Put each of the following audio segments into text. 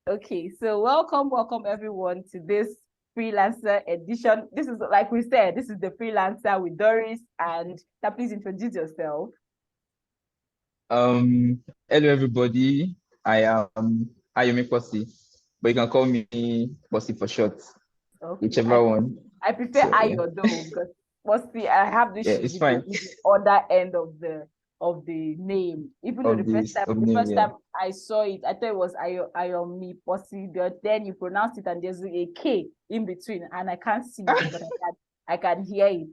Okay, so welcome everyone to this freelancer edition. This is, like we said, this is the freelancer with Doris, and now please introduce yourself. Um, Hello everybody. I am Ayomi Posi, but you can call me Posi for short, Okay, whichever one. I prefer So yeah, Ayo though, because what's the I have this yeah, issue it's with the fine. other end of the name. Even though Of the first this time of the name, first yeah. time I saw it, I thought it was Ayomi Posi, but then you pronounce it and there's a K in between, and I can't see it, but I can hear it.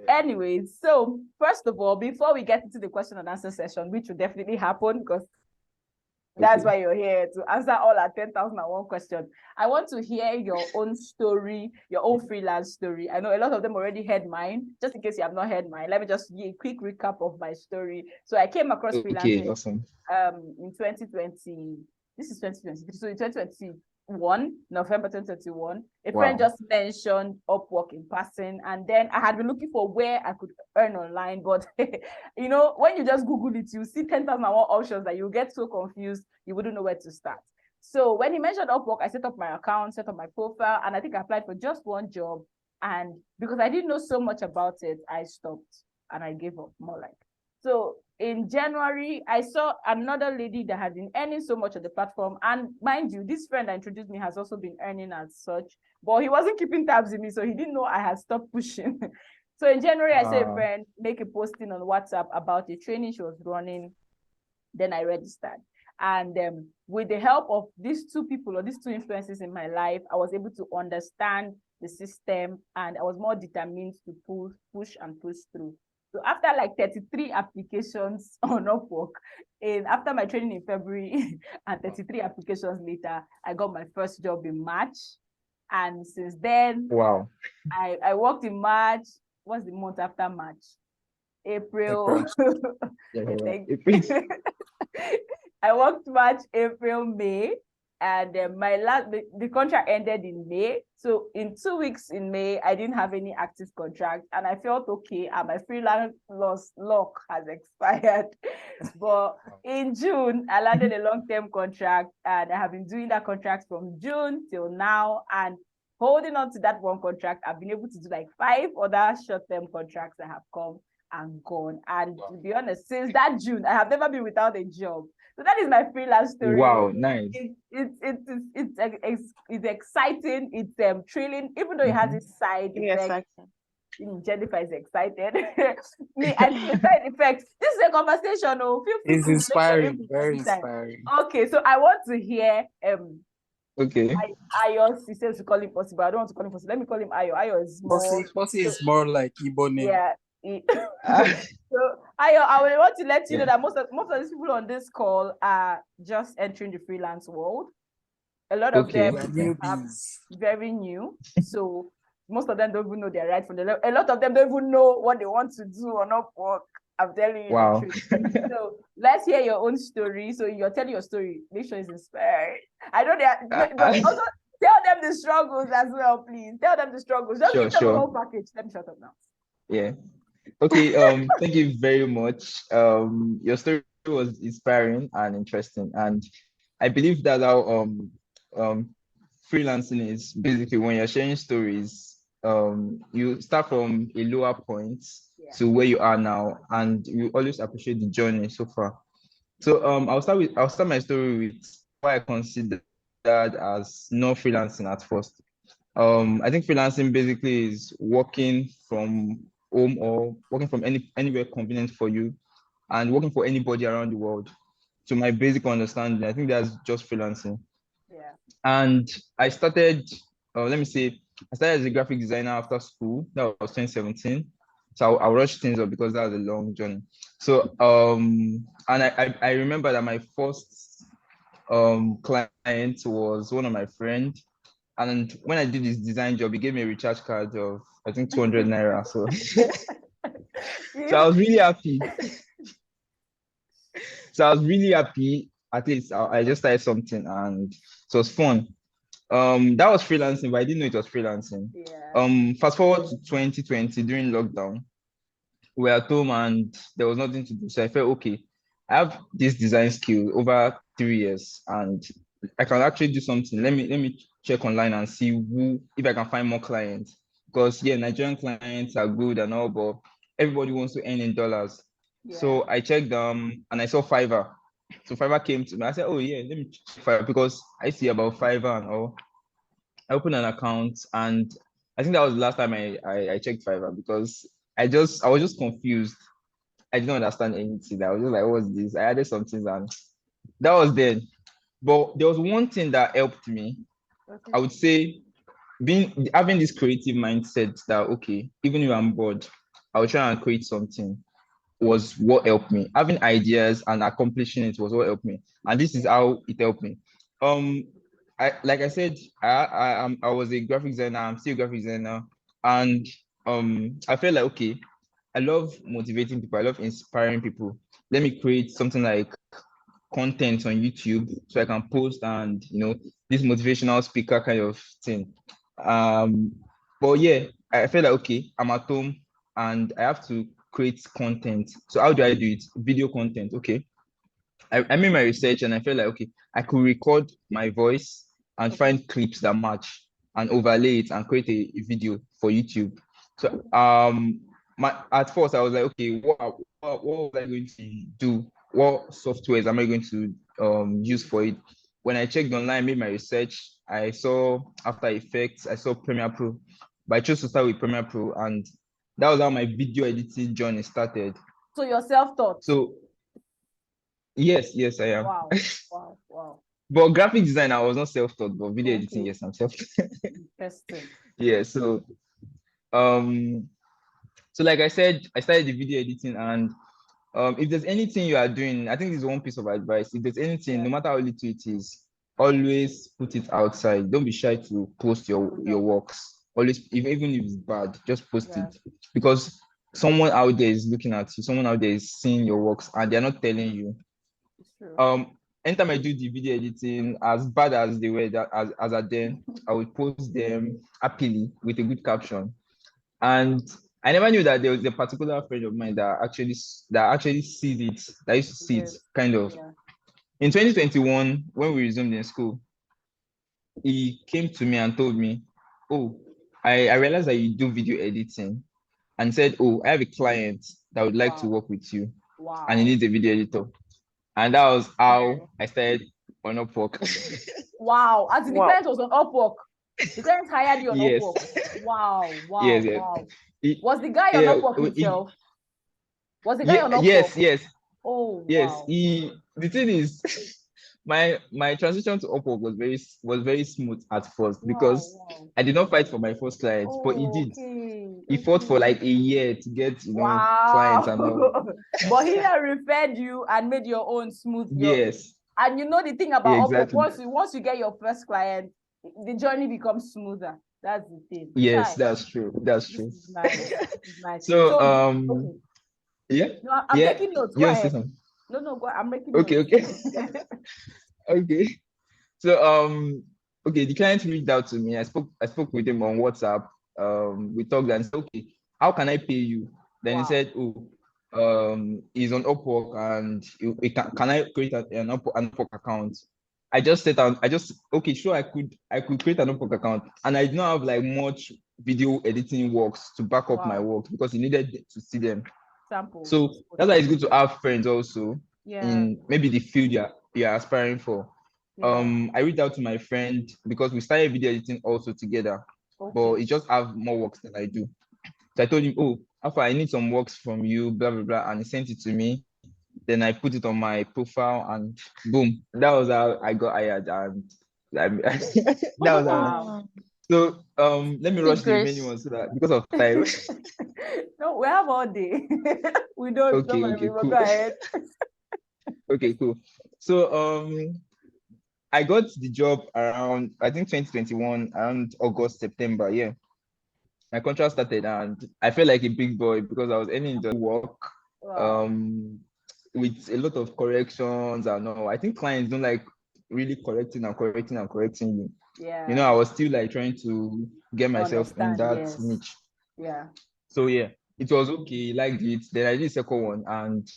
Anyways, so first of all, before we get into the question and answer session, which will definitely happen because that's Okay. why you're here, to answer all our 10,001 questions. I want to hear your own story, your own freelance story. I know a lot of them already heard mine. Just in case you have not heard mine, let me just give a quick recap of my story. So I came across Okay, freelancing awesome. in 2020. This is 2023. So in 2021, November 2021, a friend Wow. just mentioned Upwork in passing. And then I had been looking for where I could earn online. But, when you just Google it, you see 10,001 options that you get so confused, you wouldn't know where to start. So when he mentioned Upwork, I set up my account, set up my profile, and I think I applied for just one job. And because I didn't know so much about it, I stopped and I gave up, more like. So in January, I saw another lady that had been earning so much on the platform. And mind you, this friend that introduced me has also been earning as such, but he wasn't keeping tabs with me, so he didn't know I had stopped pushing. So in January, I saw a Uh, friend make a posting on WhatsApp about a training she was running. Then I registered. And with the help of these two people or these two influences in my life, I was able to understand the system, and I was more determined to push and push through. So after like 33 applications on Upwork, after my training in February and 33 applications later, I got my first job in March. And since then, wow. I worked in March. What's the month after March? April. April. Yeah, yeah, Thank yeah. you. I worked March, April, May, and the contract ended in May. So in 2 weeks in May, I didn't have any active contract, and I felt okay. And my freelance lock has expired. But in June, I landed a long-term contract, and I have been doing that contract from June till now. And holding on to that one contract, I've been able to do like 5 other short-term contracts that have come and gone. And to be honest, since that June, I have never been without a job. So that is my freelance story. Wow, nice. It's exciting. It's thrilling, even though it has Mm-hmm. its side Yes, effects. actually. Jennifer is excited. Me, I see the side effects. This is a conversation. Oh, feel free It's to take your inspiring, input very anytime. inspiring. Okay, so I want to hear Okay. Ayo. He says to call him possible. I don't want to call him possible. Let me call him Ayo. Ayo is more. Posse So, is more like Igbo name. yeah. Ah, So I will want to let you know yeah. that most of these people on this call are just entering the freelance world. A lot of Okay. We are them Okay. are newbies. very new. So most of them don't even know their right from the left. A lot of them don't even know what they want to do or not work. I'm telling you the Wow. truth. So let's hear your own story. So you're telling your story. Make sure it's inspiring. I know they are, but also tell them the struggles as well, please. Tell them the struggles. Just Sure, give them a sure. whole package. Let me shut up now. Yeah. Okay, thank you very much. Your story was inspiring and interesting, and I believe that how um freelancing is basically when you're sharing stories, you start from a lower point Yeah. to where you are now, and you always appreciate the journey so far. So I'll start my story with why I consider that as not freelancing at first. I think freelancing basically is working from home or working from anywhere convenient for you and working for anybody around the world. To my basic understanding, I think that's just freelancing. Yeah. And I started, let me say, I started as a graphic designer after school. That was 2017. So I'll rush things up because that was a long journey. So, and I remember that my first client was one of my friends. And when I did this design job, he gave me a recharge card of I think 200 naira. So, so I was really happy. So I was really happy. At least I just started something and it was fun. That was freelancing, but I didn't know it was freelancing. Yeah. Fast forward to 2020 during lockdown, we were at home and there was nothing to do. So I felt okay. I have this design skill over 3 years, and I can actually do something. Let me check online and see who if I can find more clients. Because yeah, Nigerian clients are good and all, but everybody wants to earn in dollars. Yeah. So I checked and I saw Fiverr. So Fiverr came to me. I said, oh yeah, let me check Fiverr because I see about Fiverr and all. I opened an account and I think that was the last time I checked Fiverr because I was just confused. I didn't understand anything. I was just like, what's this? I added some things and that was then. But there was one thing that helped me. Okay. I would say having this creative mindset that okay, even if I'm bored, I'll try and create something was what helped me. Having ideas and accomplishing it was what helped me. And this is how it helped me. I like I said, I was a graphic designer, I'm still a graphic designer. And I felt like okay, I love motivating people, I love inspiring people. Let me create something like content on YouTube so I can post and this motivational speaker kind of thing. But yeah, I feel like okay, I'm at home and I have to create content. So how do I do it? Video content. Okay. I made my research and I felt like okay, I could record my voice and find clips that match and overlay it and create a video for YouTube. So at first I was like, okay, what was I going to do? What softwares am I going to use for it? When I checked online, made my research, I saw After Effects, I saw Premiere Pro, but I chose to start with Premiere Pro, and that was how my video editing journey started. So you're self-taught? So yes, I am. Wow, wow. But graphic design, I was not self-taught, but video editing, yes, I'm self-taught. Interesting. Yeah, um, so like I said, I started the video editing, and if there's anything you are doing, I think this is one piece of advice. If there's anything, no matter how little it is, always put it outside. Don't be shy to post your works. Always, even if it's bad, just post it because someone out there is looking at you. Someone out there is seeing your works, and they're not telling you. Anytime I do the video editing, as bad as they were as at then, I would post them happily with a good caption. And I never knew that there was a particular friend of mine that actually sees it, that used to see it kind of. In 2021, when we resumed in school, he came to me and told me, oh, I realized that you do video editing, and said, oh, I have a client that would like to work with you, and he needs a video editor. And that was how I started on Upwork. Wow. As the client was on Upwork. The client hired you on Upwork. Wow. Yes. Wow. Was the guy on Upwork himself? Was the guy on Upwork? Yes. Oh, yes. Wow. The thing is, my transition to Upwork was very smooth at first because I did not fight for my first client, but he did. He fought for like a year to get clients and all. But he referred you and made your own smooth. Yes. And the thing about exactly. Upwork, once you get your first client, the journey becomes smoother. That's the thing. Yes, that's true. That's true. Nice. So okay. Yeah. No, I'm taking notes. Go ahead. No, go. I'm making notes. Okay. Okay. So okay, the client reached out to me. I spoke with him on WhatsApp. We talked and said, okay, how can I pay you? Then he said, oh, he's on Upwork and can I create an Upwork account? I just said, okay, sure, I could create an Upwork account, and I did not have like much video editing works to back up my work because he needed to see them. Samples. So that's why it's good to have friends also in maybe the field you're aspiring for. I reached out to my friend because we started video editing also together, but he just have more works than I do. So I told him, oh, Alpha, I need some works from you, blah, blah, blah. And he sent it to me. Then I put it on my profile and boom, that was how I got hired. And that was how. So let me rush the remaining ones so that because of time. No, we have all day. We don't. Okay, cool. Go ahead. Okay, cool. So I got the job around, I think 2021, around August, September. Yeah. My contract started and I felt like a big boy because I was earning the work with a lot of corrections and all. I think clients don't like really correcting you. Yeah. I was still like trying to get myself in that niche. Yeah. So yeah, it was okay, liked it. Then I did the second one, and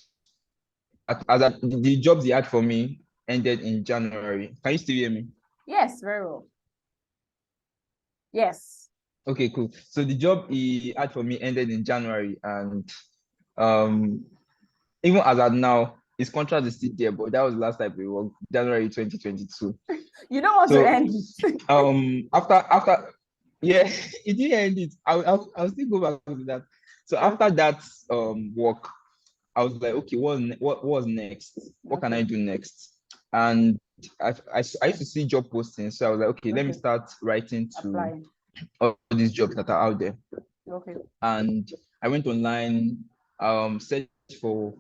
the jobs he had for me, ended in January. Can you still hear me? Yes, very well. Yes. Okay, cool. So the job he had for me ended in January, and um, even as at now, his contract is still there, but that was the last time we worked, January 2022. You don't want to So end it. after yeah, it didn't end it. I'll still go back to that. So after that work, I was like, okay, what was next? What can I do next? And I used to see job postings, so I was like, okay, let me start writing to Applying. all these jobs that are out there. Okay. And I went online, searched for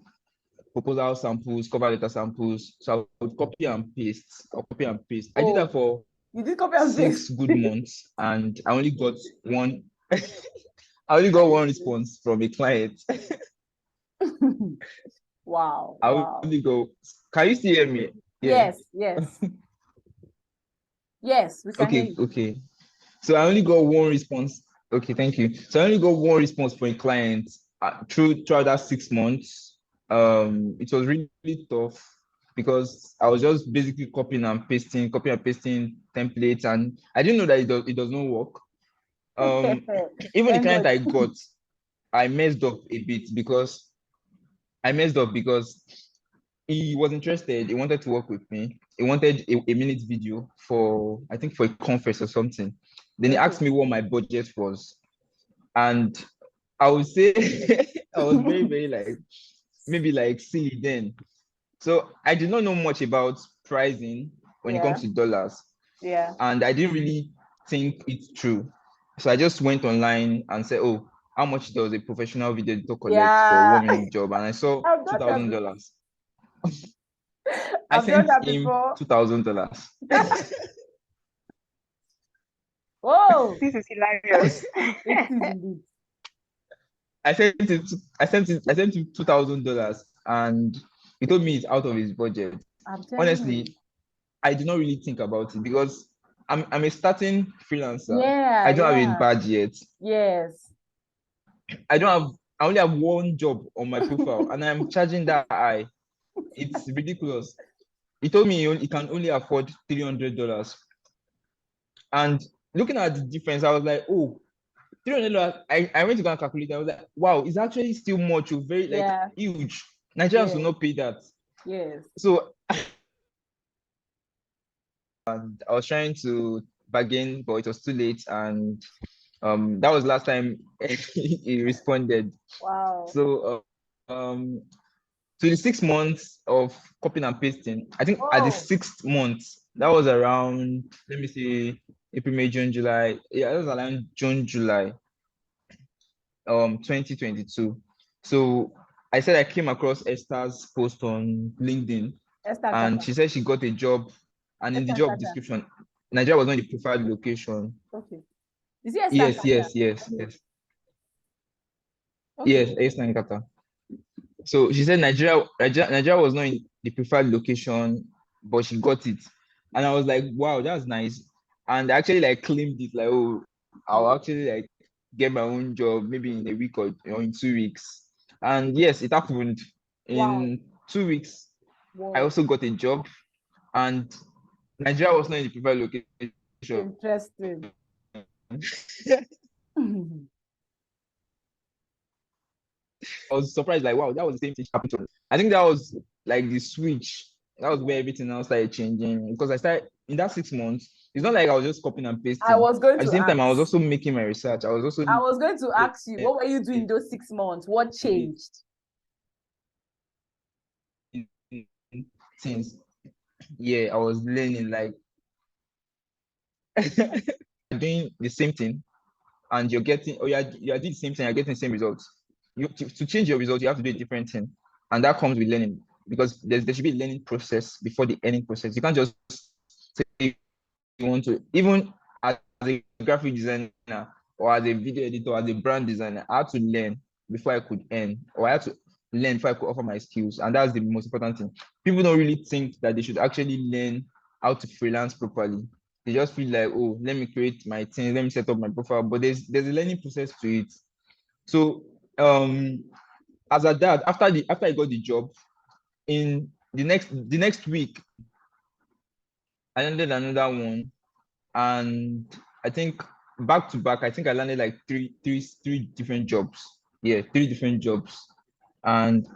proposal samples, cover letter samples. So I would copy and paste, or copy and paste. I did that for You did copy and 6 paste. good months, and I only got one. I only got one response from a client. Wow. I Wow. only go. Can you still hear me? Yeah. Yes. Yes. Yes, we can hear Okay. you. Okay. So I only got one response. Okay, thank you. So I only got one response from a client throughout that 6 months. It was really, really tough because I was just basically copying and pasting templates, and I didn't know that it does not work. Even the Thank client God. I got, I messed up a bit because he was interested. He wanted to work with me. He wanted a minute video for, I think, for a conference or something. Then he asked me what my budget was. And I would say I was very, very like, maybe like silly then. So I did not know much about pricing when it comes to dollars. Yeah. And I didn't really think it through. So I just went online and said, oh, how much does a professional video editor collect for a Yeah. 1 minute job? And I saw I've done that before. $2,000. I I've done sent that him before. $2,000. Whoa. This is hilarious. It is indeed. I sent him $2,000, and he told me it's out of his budget. I'm telling Honestly, you. I did not really think about it because I'm a starting freelancer. Yeah. I don't have a Yeah. badge yet. Yes. I only have one job on my profile, and I'm charging that high. It's ridiculous. He told me he can only afford $300. And looking at the difference, I was like, oh, $300. I went to go and calculate. I was like, wow, it's actually still much. Very like Yeah. huge. Nigerians will Yes. not pay that. Yes. So and I was trying to bargain, but it was too late. And that was last time he responded. Wow. So so the 6 months of copying and pasting, I think at the 6th month, that was around, let me see, April, May, June, July. Yeah, that was around June, July, 2022. So I said I came across Esther's post on LinkedIn, Esther and Kata. she said she got a job, and in the Esther job Kata. description, Nigeria was not the preferred location. Okay. Is it Esther Yes, Kata? yes, yes, yes. Okay. Yes, Esther in Qatar. So she said Nigeria was not in the preferred location, but she got it. And I was like, wow, that's nice. And I actually like claimed it, like, oh, I'll actually like get my own job maybe in a week or in 2 weeks. And yes, it happened. In 2 weeks, I also got a job, and Nigeria was not in the preferred location. Interesting. I was surprised, like, wow, that was the same thing happened to me. I think that was like the switch. That was where everything else started changing, because I started in that 6 months. It's not like I was just copying and pasting. I was going At to the same time, I was ask. also making my research. I was going to ask you, what were you doing those 6 months? What changed? Since yeah, I was learning, like doing the same thing, and you're getting, or you're doing the same thing, you're getting the same results. To change your results, you have to do a different thing, and that comes with learning, because there should be a learning process before the earning process. You can't just say you want to, even as a graphic designer or as a video editor, as a brand designer, I had to learn before I could earn, or I had to learn before I could offer my skills. And that's the most important thing. People don't really think that they should actually learn how to freelance properly. They just feel like, oh, let me create my thing, let me set up my profile. But there's a learning process to it. So as a dad, after I got the job, in the next week, I landed another one, and I think back to back, I think I landed like three different jobs. Yeah, three different jobs, and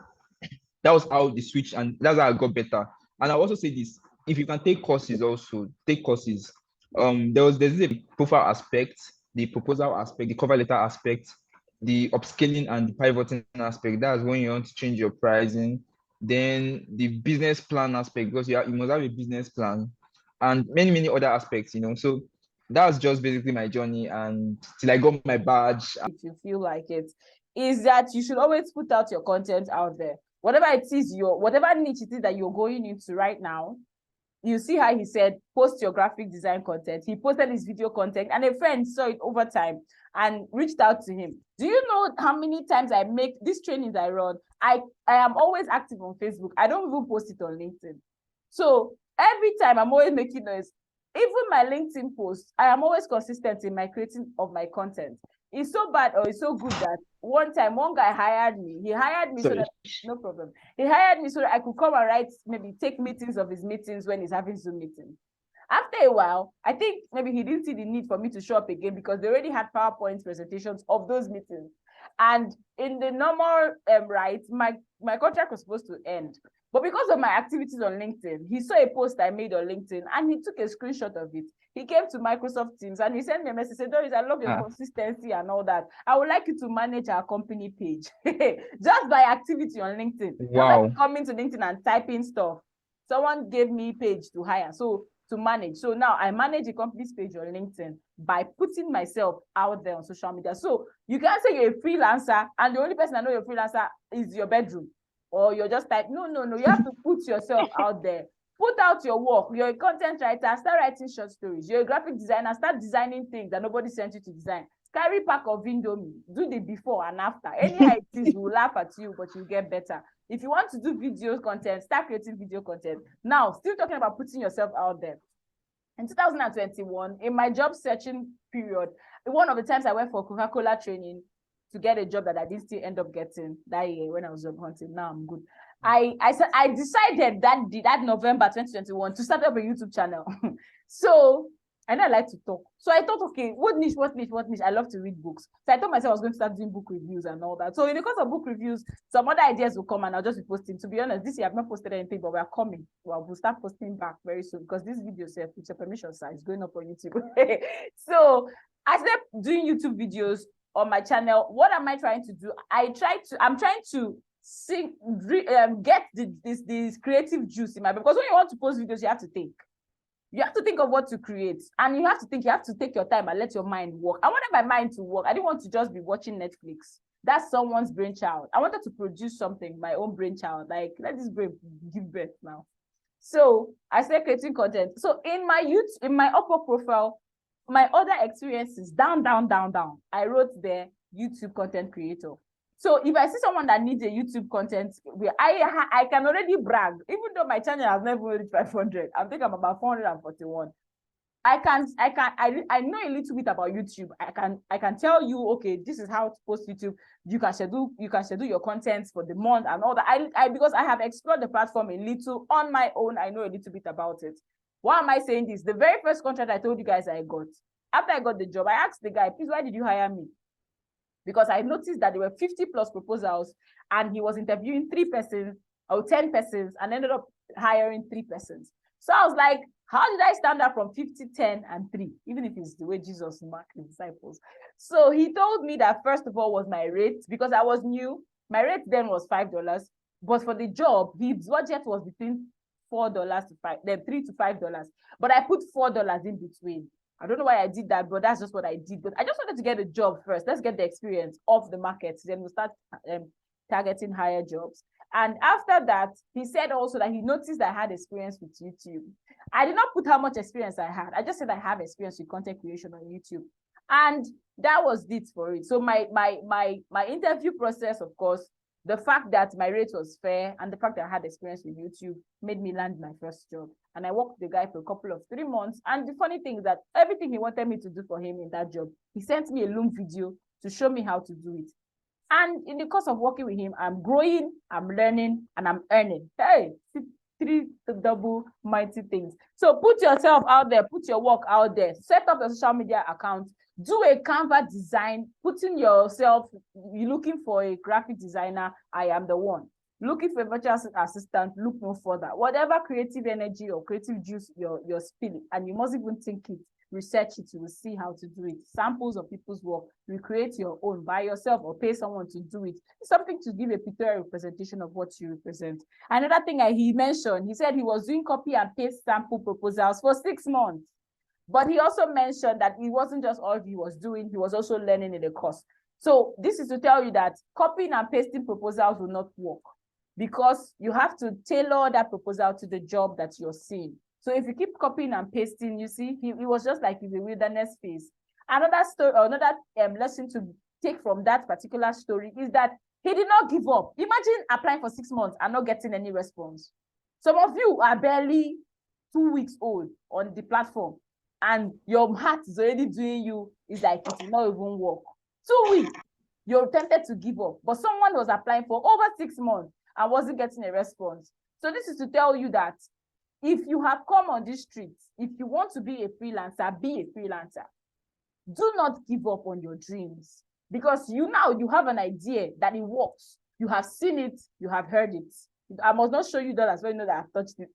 that was how the switch, and that's how I got better. And I also say this: if you can take courses, also take courses. There's a profile aspect, the proposal aspect, the cover letter aspect, the upscaling and the pivoting aspect. That's when you want to change your pricing. Then the business plan aspect, because you must have a business plan, and many other aspects. So that's just basically my journey, and till I got my badge. If you feel like it, is that you should always put out your content out there. Whatever it is, whatever niche it is that you're going into right now, you see how he said, post your graphic design content. He posted his video content, and a friend saw it over time and reached out to him. Do you know how many times I make these trainings I run? I am always active on Facebook. I don't even post it on LinkedIn. So every time I'm always making noise. Even my LinkedIn posts, I am always consistent in my creating of my content. It's so bad or it's so good that one time one guy hired me. He hired me so that no problem. He hired me so that I could come and write, maybe take meetings of his meetings when he's having Zoom meetings. After a while, I think maybe he didn't see the need for me to show up again because they already had PowerPoint presentations of those meetings. And in the normal my contract was supposed to end. But because of my activities on LinkedIn, he saw a post I made on LinkedIn and he took a screenshot of it. He came to Microsoft Teams and he sent me a message, said, Doris, I love your consistency and all that. I would like you to manage our company page. Just by activity on LinkedIn. Wow. Just like coming to LinkedIn and typing stuff. Someone gave me page to hire, so to manage. So now I manage a company's page on LinkedIn by putting myself out there on social media. So you can't say you're a freelancer and the only person I know you're a freelancer is your bedroom. Or you're just like, no. You have to put yourself out there. Put out your work. You're a content writer, start writing short stories. You're a graphic designer, start designing things that nobody sent you to design. Carry pack of Indomie, do the before and after. Any ideas will laugh at you, but you get better. If you want to do video content, start creating video content. Now, still talking about putting yourself out there. In 2021, in my job searching period, one of the times I went for Coca-Cola training, to get a job that I didn't still end up getting that year when I was job hunting. Now I'm good. I decided that November 2021 to start up a YouTube channel. So, and I like to talk. So I thought, okay, what niche? I love to read books. So I thought myself I was going to start doing book reviews and all that. So in the course of book reviews, some other ideas will come and I'll just be posting. To be honest, this year I've not posted anything, but we're coming. Well, we'll start posting back very soon because this video, with your permission, sir, is going up on YouTube. So I started doing YouTube videos on my channel. What am I trying to do? I'm trying to get this creative juice in my, because when you want to post videos, you have to think. You have to think of what to create, and you have to take your time and let your mind work. I wanted my mind to work. I didn't want to just be watching Netflix. That's someone's brainchild. I wanted to produce something, my own brainchild. Like, let this brain give birth now. So I started creating content. So in my Upwork profile, my other experiences, down, I wrote there, YouTube content creator. So if I see someone that needs a YouTube content, I can already brag, even though my channel has never reached 500. I think I'm about 441. I know a little bit about YouTube. I can tell you, okay, this is how to post YouTube. You can schedule your content for the month and all that. Because I have explored the platform a little on my own, I know a little bit about it. Why am I saying this? The very first contract I told you guys I got, after I got the job, I asked the guy, please, why did you hire me? Because I noticed that there were 50 plus proposals and he was interviewing 3 persons or 10 persons and ended up hiring 3 persons. So I was like, how did I stand out from 50, 10, and 3, even if it's the way Jesus marked the disciples? So he told me that first of all was my rate, because I was new. My rate then was $5, but for the job, his budget was between $4 to $5, then $3 to $5. But I put $4 in between. I don't know why I did that, but that's just what I did. But I just wanted to get a job first. Let's get the experience of the market. Then we'll start targeting higher jobs. And after that, he said also that he noticed that I had experience with YouTube. I did not put how much experience I had. I just said I have experience with content creation on YouTube. And that was it for it. So my interview process, of course, the fact that my rate was fair and the fact that I had experience with YouTube made me land my first job. And I worked with the guy for a couple of 3 months. And the funny thing is that everything he wanted me to do for him in that job, he sent me a Loom video to show me how to do it. And in the course of working with him, I'm growing, I'm learning, and I'm earning. Hey, three double mighty things. So put yourself out there, put your work out there, set up a social media account, do a Canva design, putting yourself, you're looking for a graphic designer, I am the one. Looking for a virtual assistant, look no further. Whatever creative energy or creative juice you're spilling, and you must even think it, research it, you will see how to do it. Samples of people's work, recreate your own by yourself or pay someone to do it. Something to give a pictorial representation of what you represent. Another thing he mentioned, he said he was doing copy and paste sample proposals for 6 months. But he also mentioned that it wasn't just all he was doing, he was also learning in the course. So this is to tell you that copying and pasting proposals will not work, because you have to tailor that proposal to the job that you're seeing. So if you keep copying and pasting, you see, he was just like in the wilderness phase. Another story, another lesson to take from that particular story is that he did not give up. Imagine applying for 6 months and not getting any response. Some of you are barely 2 weeks old on the platform, and your heart is already doing you, it's like it will not even work. 2 weeks, you're tempted to give up, but someone was applying for over 6 months and wasn't getting a response. So this is to tell you that if you have come on these streets, if you want to be a freelancer, be a freelancer. Do not give up on your dreams, because you have an idea that it works. You have seen it, you have heard it. I must not show you dollars, but you know that I've touched it.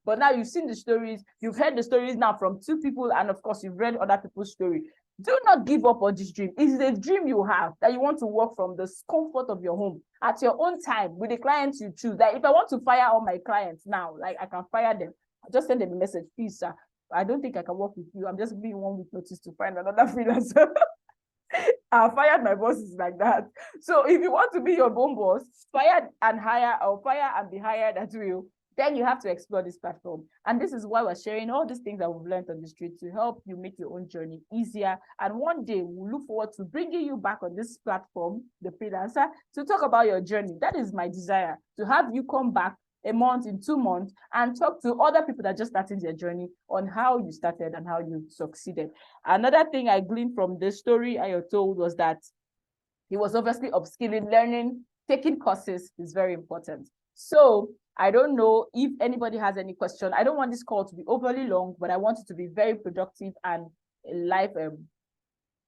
But now you've seen the stories, you've heard the stories now from 2 people, and of course you've read other people's story. Do not give up on this dream. It's a dream you have that you want to work from the comfort of your home at your own time with the clients you choose. That if I want to fire all my clients now, like I can fire them, I just send them a message, please, sir, I don't think I can work with you. I'm just giving 1 week notice to find another freelancer. I fired my bosses like that. So if you want to be your own boss, fire and hire, or fire and be hired at will, then you have to explore this platform. And this is why we're sharing all these things that we've learned on the street to help you make your own journey easier. And one day we'll look forward to bringing you back on this platform, the freelancer, to talk about your journey. That is my desire, to have you come back a month, in 2 months, and talk to other people that just started their journey on how you started and how you succeeded. Another thing I gleaned from the story Ayo told was that he was obviously upskilling, learning, taking courses is very important. So I don't know if anybody has any question. I don't want this call to be overly long, but I want it to be very productive and a live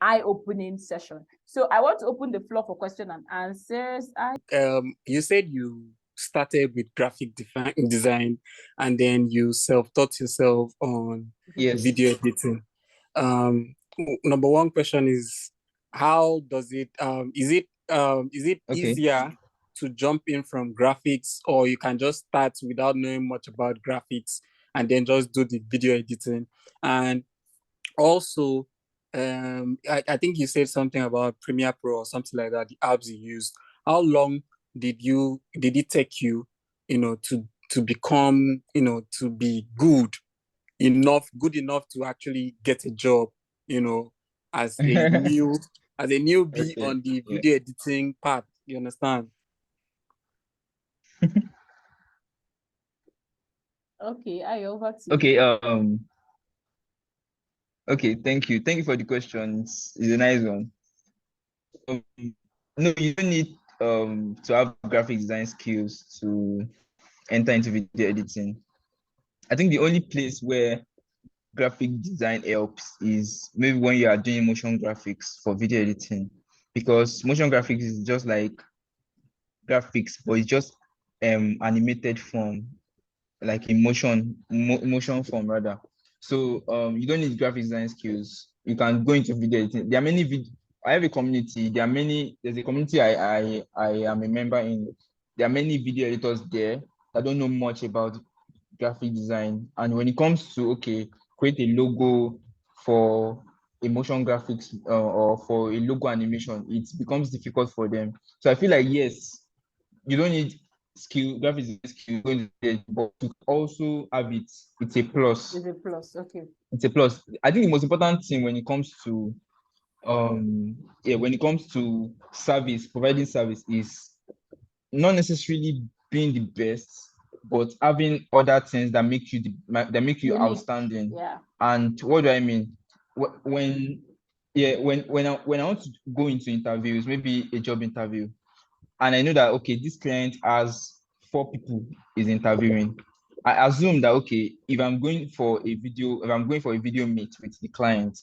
eye-opening session. So I want to open the floor for question and answers. You said you started with graphic design, and then you self-taught yourself on video editing. Number one question is, how does it is it easier to jump in from graphics, or you can just start without knowing much about graphics and then just do the video editing? And also, I think you said something about Premiere Pro or something like that, the apps you use. How long did it take you, to become, to be good enough to actually get a job, as a newbie on the video editing part? You understand? Okay, over to you. Okay, thank you for the questions. It's a nice one. No, you don't need to have graphic design skills to enter into video editing. I think the only place where graphic design helps is maybe when you are doing motion graphics for video editing, because motion graphics is just like graphics, but it's just animated form, like motion form rather. So you don't need graphic design skills. You can go into video editing. There are many I have a community. There's a community I am a member in. There are many video editors there that don't know much about graphic design. And when it comes to create a logo for a motion graphics or for a logo animation, it becomes difficult for them. So I feel like, yes, you don't need graphic design skill, but to also have it, it's a plus. It's a plus, okay. It's a plus. I think the most important thing when it comes to providing service is not necessarily being the best, but having other things that make you outstanding. Yeah. And what do I mean? When I want to go into interviews, maybe a job interview, and I know that this client has 4 people is interviewing, I assume that, okay, if I'm going for a video meet with the client,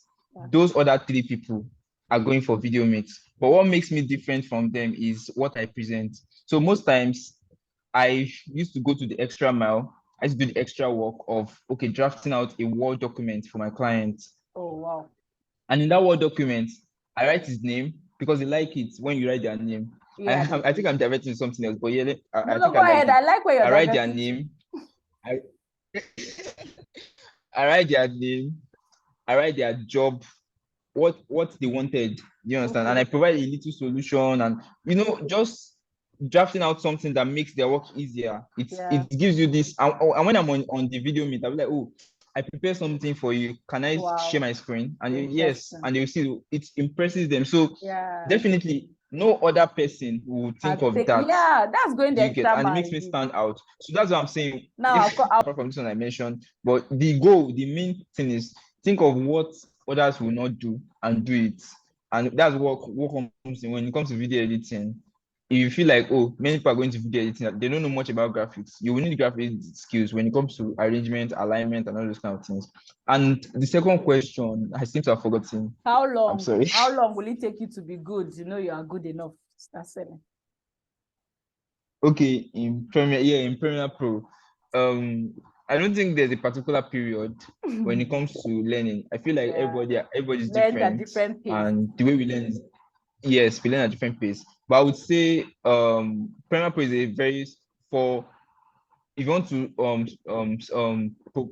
those other three people are going for video meets. But what makes me different from them is what I present. So most times I used to go to the extra mile. I used to do the extra work of, okay, drafting out a Word document for my client. Oh, wow. And in that Word document, I write his name because they like it when you write their name. Yeah, I think I'm diverting to something else, but yeah, I no, think go I like ahead. it. I like where you're I write their diverting. name. I, I write their name. I write their job, what they wanted. You understand? And I provide a little solution, and just drafting out something that makes their work easier. It gives you this. And when I'm on the video meet, I'll be like, oh, I prepared something for you. Can I share my screen? And yes, and you see it impresses them. So definitely no other person will think of that. Yeah, that's going the extra and it makes me stand out. So that's what I'm saying. Now, Apart from this one I mentioned, but the main thing is think of what others will not do and do it. And that's what comes in when it comes to video editing. If you feel like, oh, many people are going to video editing, they don't know much about graphics. You will need graphic skills when it comes to arrangement, alignment, and all those kind of things. And the second question, I seem to have forgotten. How long? I'm sorry. How long will it take you to be good? You know you are good enough. Start selling. Okay, in Premiere Pro. I don't think there's a particular period when it comes to learning. I feel like everybody's different, and the way we learn is, yes, we learn at different pace. But I would say Premiere Pro is a very, for if you want to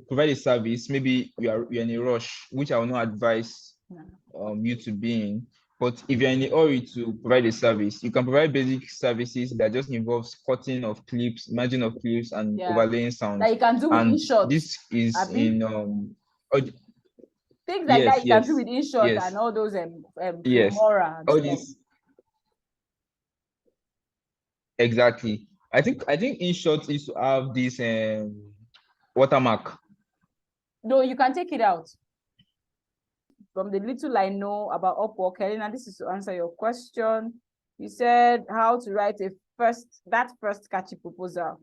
provide a service, maybe you're in a rush, which I will not advise you to be in. But if you're in a hurry to provide a service, you can provide basic services that just involves cutting of clips, merging of clips, and overlaying sounds. That you can do with InShot. This is in things like that you can do with InShot and all those Filmora and stuff. Exactly. I think InShot is to have this watermark. No, you can take it out. From the little I know about Upwork, Helena, this is to answer your question. You said how to write first catchy proposal.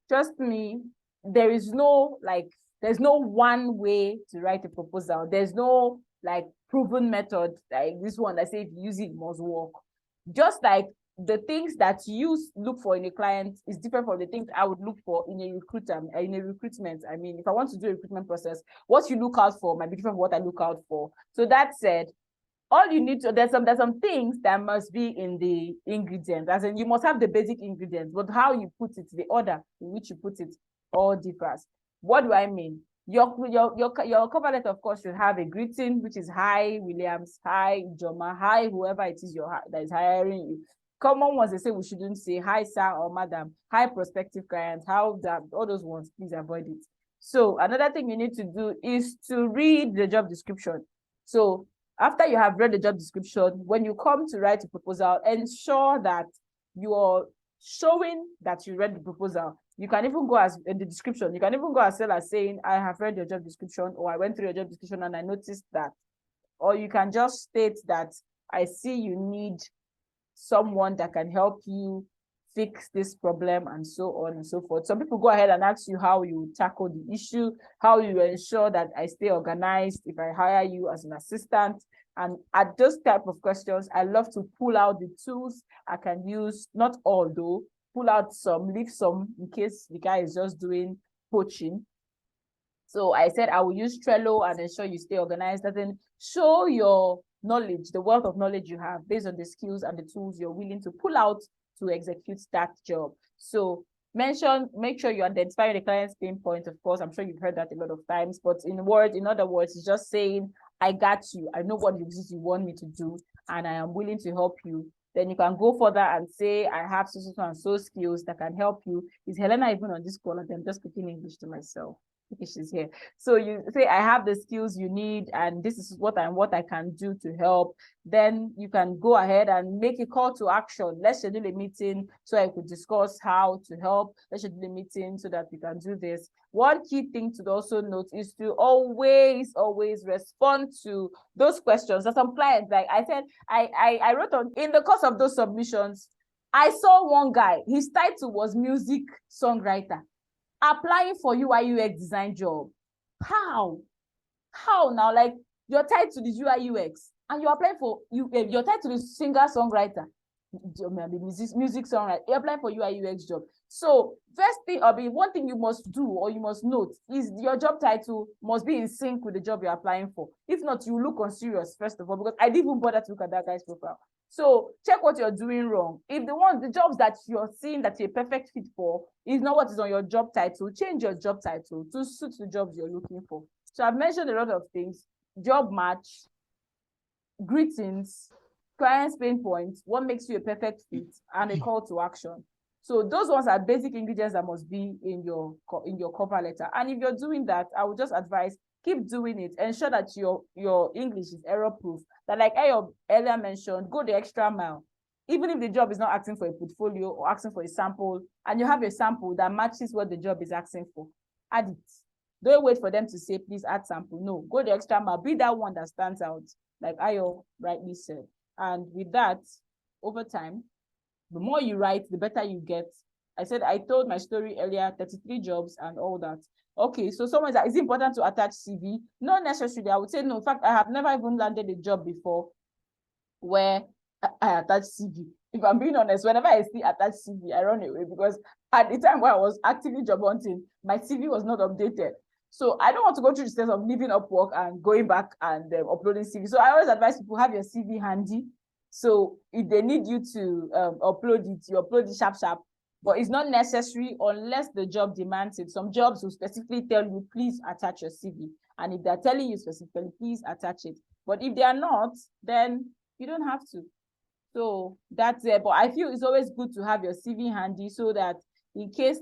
Trust me, there's no one way to write a proposal. There's no proven method like this one that say if you use it must work. Just like the things that you look for in a client is different from the things I would look for in a recruitment. I mean, if I want to do a recruitment process, what you look out for might be different from what I look out for. So that said, all you need to, there's some things that must be in the ingredients, as in you must have the basic ingredients, but how you put it, the order in which you put it, all differs. What do I mean? Your cover letter, of course, should have a greeting, which is hi Williams, hi Joma, hi whoever it is that is hiring you. Common ones they say we shouldn't say hi sir or madam, hi prospective client, how that, all those ones, please avoid it. So another thing you need to do is to read the job description. So after you have read the job description, when you come to write a proposal, ensure that you are showing that you read the proposal. You can even go as in the description, you can even go as well as saying, I have read your job description, or I went through your job description and I noticed that. Or you can just state that I see you need someone that can help you fix this problem, and so on and so forth. Some people go ahead and ask you how you tackle the issue, how you ensure that I stay organized if I hire you as an assistant. And at those type of questions, I love to pull out the tools I can use, not all though, pull out some, leave some in case the guy is just doing poaching. So I said I will use Trello and ensure you stay organized, and then show your knowledge, the wealth of knowledge you have based on the skills and the tools you're willing to pull out to execute that job. So make sure you identify the client's pain point. Of course, I'm sure you've heard that a lot of times, but in other words, it's just saying, I got you. I know what it is you want me to do, and I am willing to help you. Then you can go further and say, I have so and so skills that can help you. Is Helena even on this call? And I'm just speaking English to myself. She's here. So you say, I have the skills you need, and this is what I can do to help. Then you can go ahead and make a call to action. Let's schedule a meeting so I could discuss how to help. Let's schedule a meeting so that we can do this. One key thing to also note is to always respond to those questions. So some clients, like I said, I wrote on in the course of those submissions, I saw one guy, his title was music songwriter. applying for UI UX design job. How now? Like, your title is UI UX and you're applying for your title is singer-songwriter, music songwriter. You're applying for UI UX job. So first thing, or one thing you must do or you must note is your job title must be in sync with the job you're applying for. If not, you look unserious, first of all, because I didn't even bother to look at that guy's profile. So check what you're doing wrong. If the jobs that you're seeing that you're perfect fit for is not what is on your job title, change your job title to suit the jobs you're looking for. So I've mentioned a lot of things: job match, greetings, client's pain points, what makes you a perfect fit, and a call to action. So those ones are basic ingredients that must be in your cover letter. And if you're doing that, I would just advise, keep doing it. Ensure that your English is error proof. That, like Ayo earlier mentioned, go the extra mile. Even if the job is not asking for a portfolio or asking for a sample, and you have a sample that matches what the job is asking for, add it. Don't wait for them to say, please add sample. No, go the extra mile. Be that one that stands out, like Ayo rightly said. And with that, over time, the more you write, the better you get. I told my story earlier, 33 jobs and all that. Okay, so someone said, is it important to attach CV? Not necessarily. I would say no. In fact, I have never even landed a job before where I attach CV. If I'm being honest, whenever I see attached CV, I run away, because at the time where I was actively job hunting, my CV was not updated. So I don't want to go through the steps of leaving Upwork and going back and uploading CV. So I always advise people, have your CV handy. So if they need you to upload it, you upload it sharp. But it's not necessary unless the job demands it. Some jobs will specifically tell you, please attach your CV. And if they're telling you specifically, please attach it. But if they are not, then you don't have to. So that's it. But I feel it's always good to have your CV handy, so that in case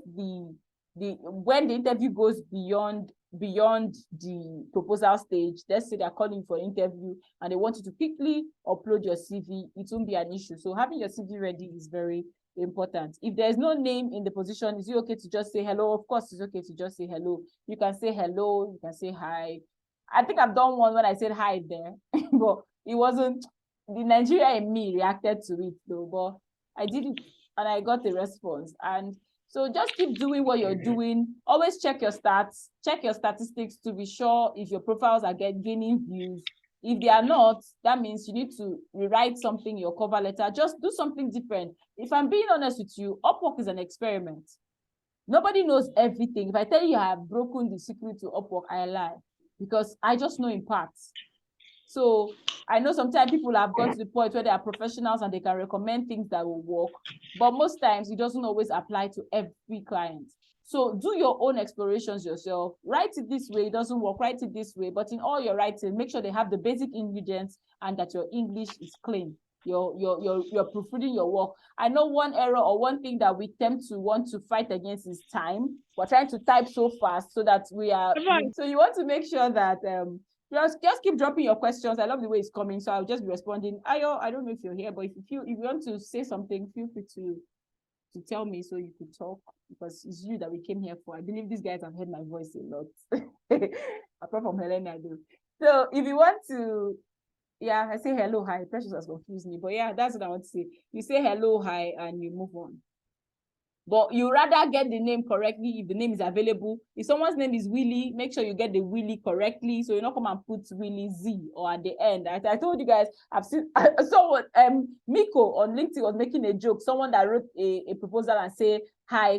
when the interview goes beyond the proposal stage, let's say they're calling for an interview and they want you to quickly upload your CV, it won't be an issue. So having your CV ready is very important. If there's no name in the position, is it okay to just say hello? Of course, it's okay to just say hello. You can say hello, you can say hi. I think I've done one when I said hi there, but it wasn't, the Nigeria in me reacted to it though, but I did it and I got a response. And so just keep doing what you're doing. Always check your stats, check your statistics to be sure if your profiles are gaining views. If they are not, that means you need to rewrite something in your cover letter. Just do something different. If I'm being honest with you, Upwork is an experiment. Nobody knows everything. If I tell you I have broken the secret to Upwork, I lie, because I just know in parts. So I know sometimes people have gone to the point where they are professionals and they can recommend things that will work, but most times it doesn't always apply to every client. So do your own explorations yourself. Write it this way, it doesn't work, write it this way. But in all your writing, make sure they have the basic ingredients and that your English is clean. You're proofreading your work. I know one error or one thing that we tend to want to fight against is time. We're trying to type so fast so that we are. So you want to make sure that just keep dropping your questions. I love the way it's coming, so I'll just be responding. Ayo, I don't know if you're here, but if you want to say something, feel free to tell me so you could talk, because it's you that we came here for. I believe these guys have heard my voice a lot. Apart from Helena, I do. So if you want to, yeah, I say hello, hi. Precious has confused me, but yeah, that's what I want to say. You say hello, hi, and you move on. But you rather get the name correctly if the name is available. If someone's name is Willie, make sure you get the Willie correctly, so you don't come and put Willie Z or at the end. I told you guys, I've seen someone, Miko on LinkedIn was making a joke. Someone that wrote a proposal and say hi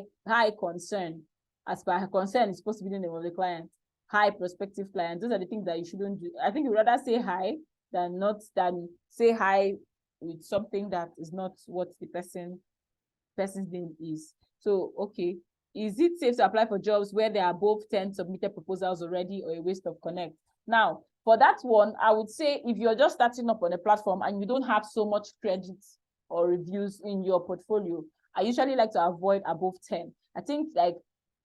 concern. As per her concern, is supposed to be the name of the client. Hi prospective client. Those are the things that you shouldn't do. I think you rather say hi than say hi with something that is not what the person's name is. So, okay, is it safe to apply for jobs where there are both 10 submitted proposals already, or a waste of connect? Now, for that one, I would say if you're just starting up on a platform and you don't have so much credits or reviews in your portfolio, I usually like to avoid above 10. I think like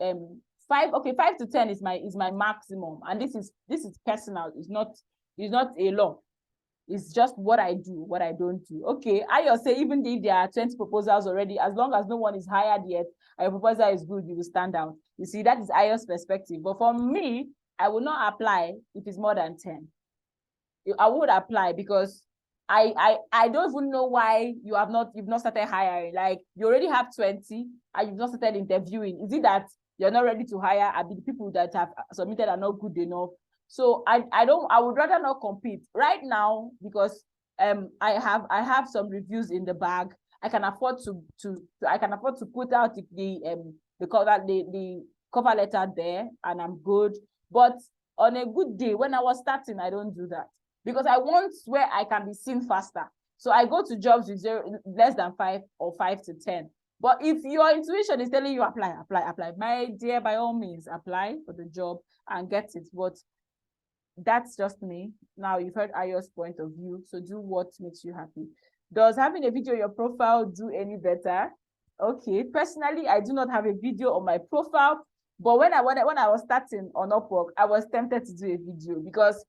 5 to 10 is my maximum, and this is personal. It's not a law. It's just what I do, what I don't do. Okay, I say even if there are 20 proposals already, as long as no one is hired yet, your proposal is good, you will stand out. You see, that is Ayo's perspective. But for me, I will not apply if it's more than 10. I would apply because I don't even know why you've not started hiring. Like, you already have 20 and you've not started interviewing. Is it that you're not ready to hire. I mean, the people that have submitted are not good enough. So I would rather not compete right now, because I have some reviews in the bag. I can afford to put out the cover letter there, and I'm good. But on a good day, when I was starting, I don't do that, because I want where I can be seen faster. So I go to jobs with less than 5 or 5 to 10. But if your intuition is telling you apply, my dear, by all means, apply for the job and get it. But that's just me. Now you've heard Ayo's point of view, so do what makes you happy. Does having a video on your profile do any better? Okay, personally, I do not have a video on my profile, but when I was starting on Upwork, I was tempted to do a video, because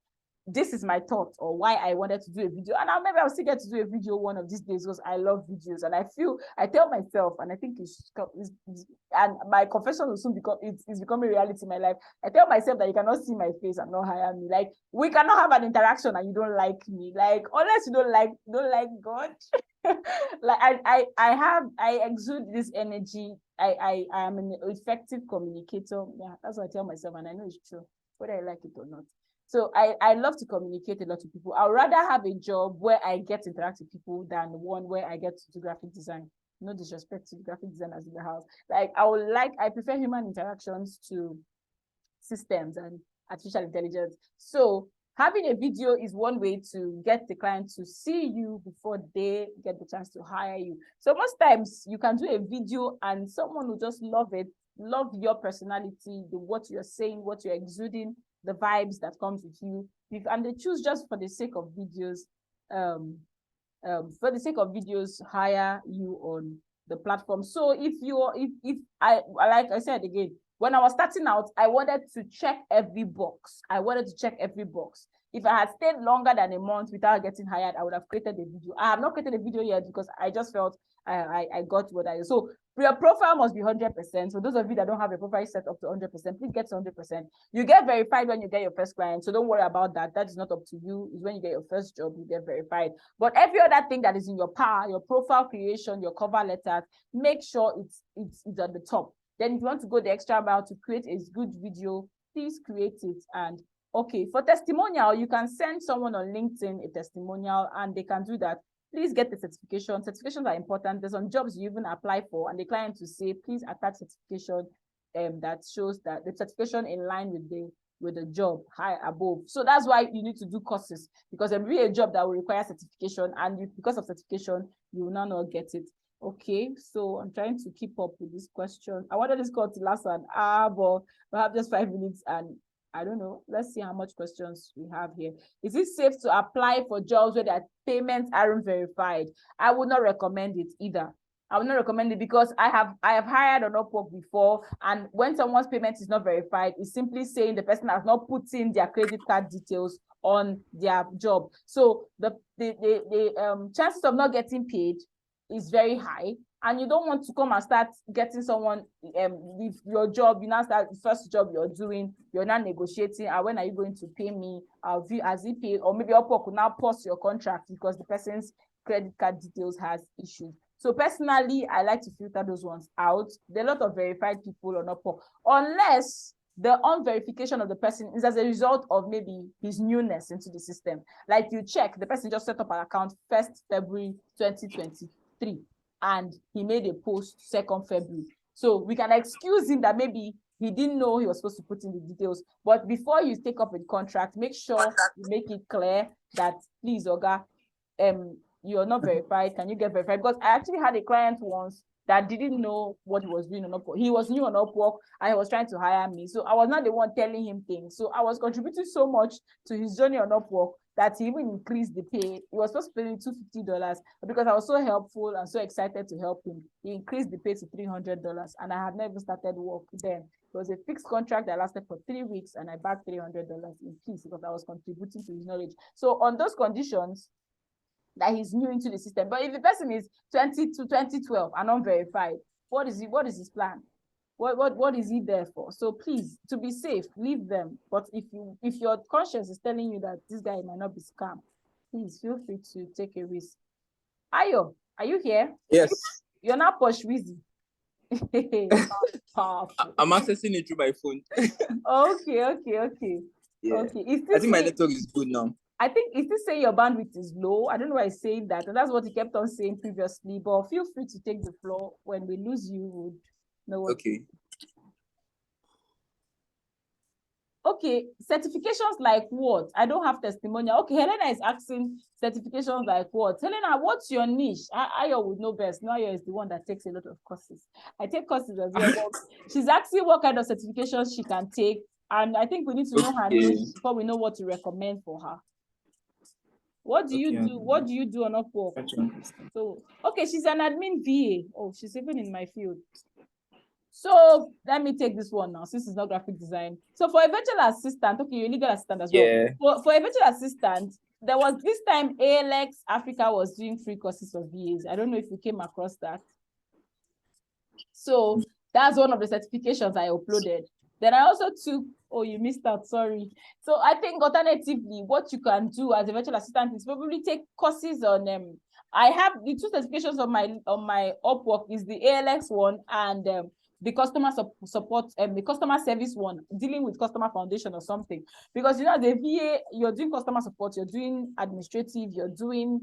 this is my thought, or why I wanted to do a video. And maybe I'll still get to do a video one of these days, because I love videos. And I tell myself, and I think and my confession will soon it's becoming reality in my life. I tell myself that you cannot see my face and not hire me. Like, we cannot have an interaction and you don't like me. Like, unless you don't like God. Like, I exude this energy. I am an effective communicator. Yeah, that's what I tell myself, and I know it's true, whether I like it or not. So I love to communicate a lot to people. I'd rather have a job where I get to interact with people than one where I get to do graphic design. No disrespect to the graphic designers in the house. Like, I prefer human interactions to systems and artificial intelligence. So having a video is one way to get the client to see you before they get the chance to hire you. So most times you can do a video and someone will just love it, love your personality, what you're saying, what you're exuding, the vibes that comes with you, and they choose just for the sake of videos, hire you on the platform. So if I, like I said again, when I was starting out, I wanted to check every box. If I had stayed longer than a month without getting hired, I would have created a video. I have not created a video yet, because I just felt I got what I. So your profile must be 100%. So those of you that don't have a profile set up to 100%, please get to 100%. You get verified when you get your first client, so don't worry about that. That is not up to you. It's when you get your first job, you get verified. But every other thing that is in your power, your profile creation, your cover letters, make sure it's at the top. Then if you want to go the extra mile to create a good video, please create it. And okay, for testimonial, you can send someone on LinkedIn a testimonial, and they can do that. Please get the certification. Certifications are important. There's some jobs you even apply for, and the client will say, please attach certification that shows that the certification in line with the job high above. So that's why you need to do courses, because there will be a job that will require certification, and because of certification, you will not get it. Okay, so I'm trying to keep up with this question. I wanted this call to last but we have just 5 minutes, and I don't know. Let's see how much questions we have here. Is it safe to apply for jobs where their payments aren't verified? I would not recommend it either. I would not recommend it, because I have hired on Upwork before, and when someone's payment is not verified, it's simply saying the person has not put in their credit card details on their job. So the chances of not getting paid is very high, and you don't want to come and start getting someone with your job. You now start the first job you're doing, you're not negotiating, and when are you going to pay me? As he paid, or maybe Upwork will now pause your contract because the person's credit card details has issues. So personally, I like to filter those ones out. There are a lot of verified people on Upwork, unless the unverification of the person is as a result of maybe his newness into the system. Like, you check, the person just set up an account 1st February 2023, and he made a post 2nd February. So we can excuse him that maybe he didn't know he was supposed to put in the details. But before you take up a contract, make sure you make it clear that, please, Oga, you're not verified. Can you get verified? Because I actually had a client once that didn't know what he was doing on Upwork. He was new on Upwork, and he was trying to hire me. So I was not the one telling him things. So I was contributing so much to his journey on Upwork that he even increased the pay. He was supposed to pay me $250, but because I was so helpful and so excited to help him, he increased the pay to $300, and I had never started work then. It was a fixed contract that lasted for 3 weeks, and I backed $300 in peace because I was contributing to his knowledge. So on those conditions, that he's new into the system. But if the person is 20 to 2012 and unverified, what is his plan? What is he there for? So please, to be safe, leave them. But if your conscience is telling you that this guy might not be scam, please feel free to take a risk. Ayo, are you here? Yes. You're not Posh Wizzy. Powerful. I'm accessing it through my phone. Okay. Yeah. Okay. I think my network is good now. I think it's still saying your bandwidth is low. I don't know why it's saying that. And that's what he kept on saying previously. But feel free to take the floor. When we lose you, would know what. Okay. Okay, certifications like what? I don't have testimonial. Okay, Helena is asking certifications like what? Helena, what's your niche? Ayo would know best. No, Ayo is the one that takes a lot of courses. I take courses as well. She's asking what kind of certifications she can take. And I think we need to know her niche before we know what to recommend for her. What do you do? What do you do on Upwork? So, okay, she's an admin VA. Oh, she's even in my field. So let me take this one now, since it's not graphic design. So for a virtual assistant, okay, you're a legal assistant as well. For a virtual assistant, there was this time ALX Africa was doing free courses for VAs. I don't know if you came across that. So that's one of the certifications I uploaded. Then I also took, oh, you missed out, sorry. So I think alternatively, what you can do as a virtual assistant is probably take courses on I have the two certifications on my Upwork is the ALX one and the customer support, the customer service one, dealing with customer foundation or something. Because you know, as a VA, you're doing customer support, you're doing administrative, you're doing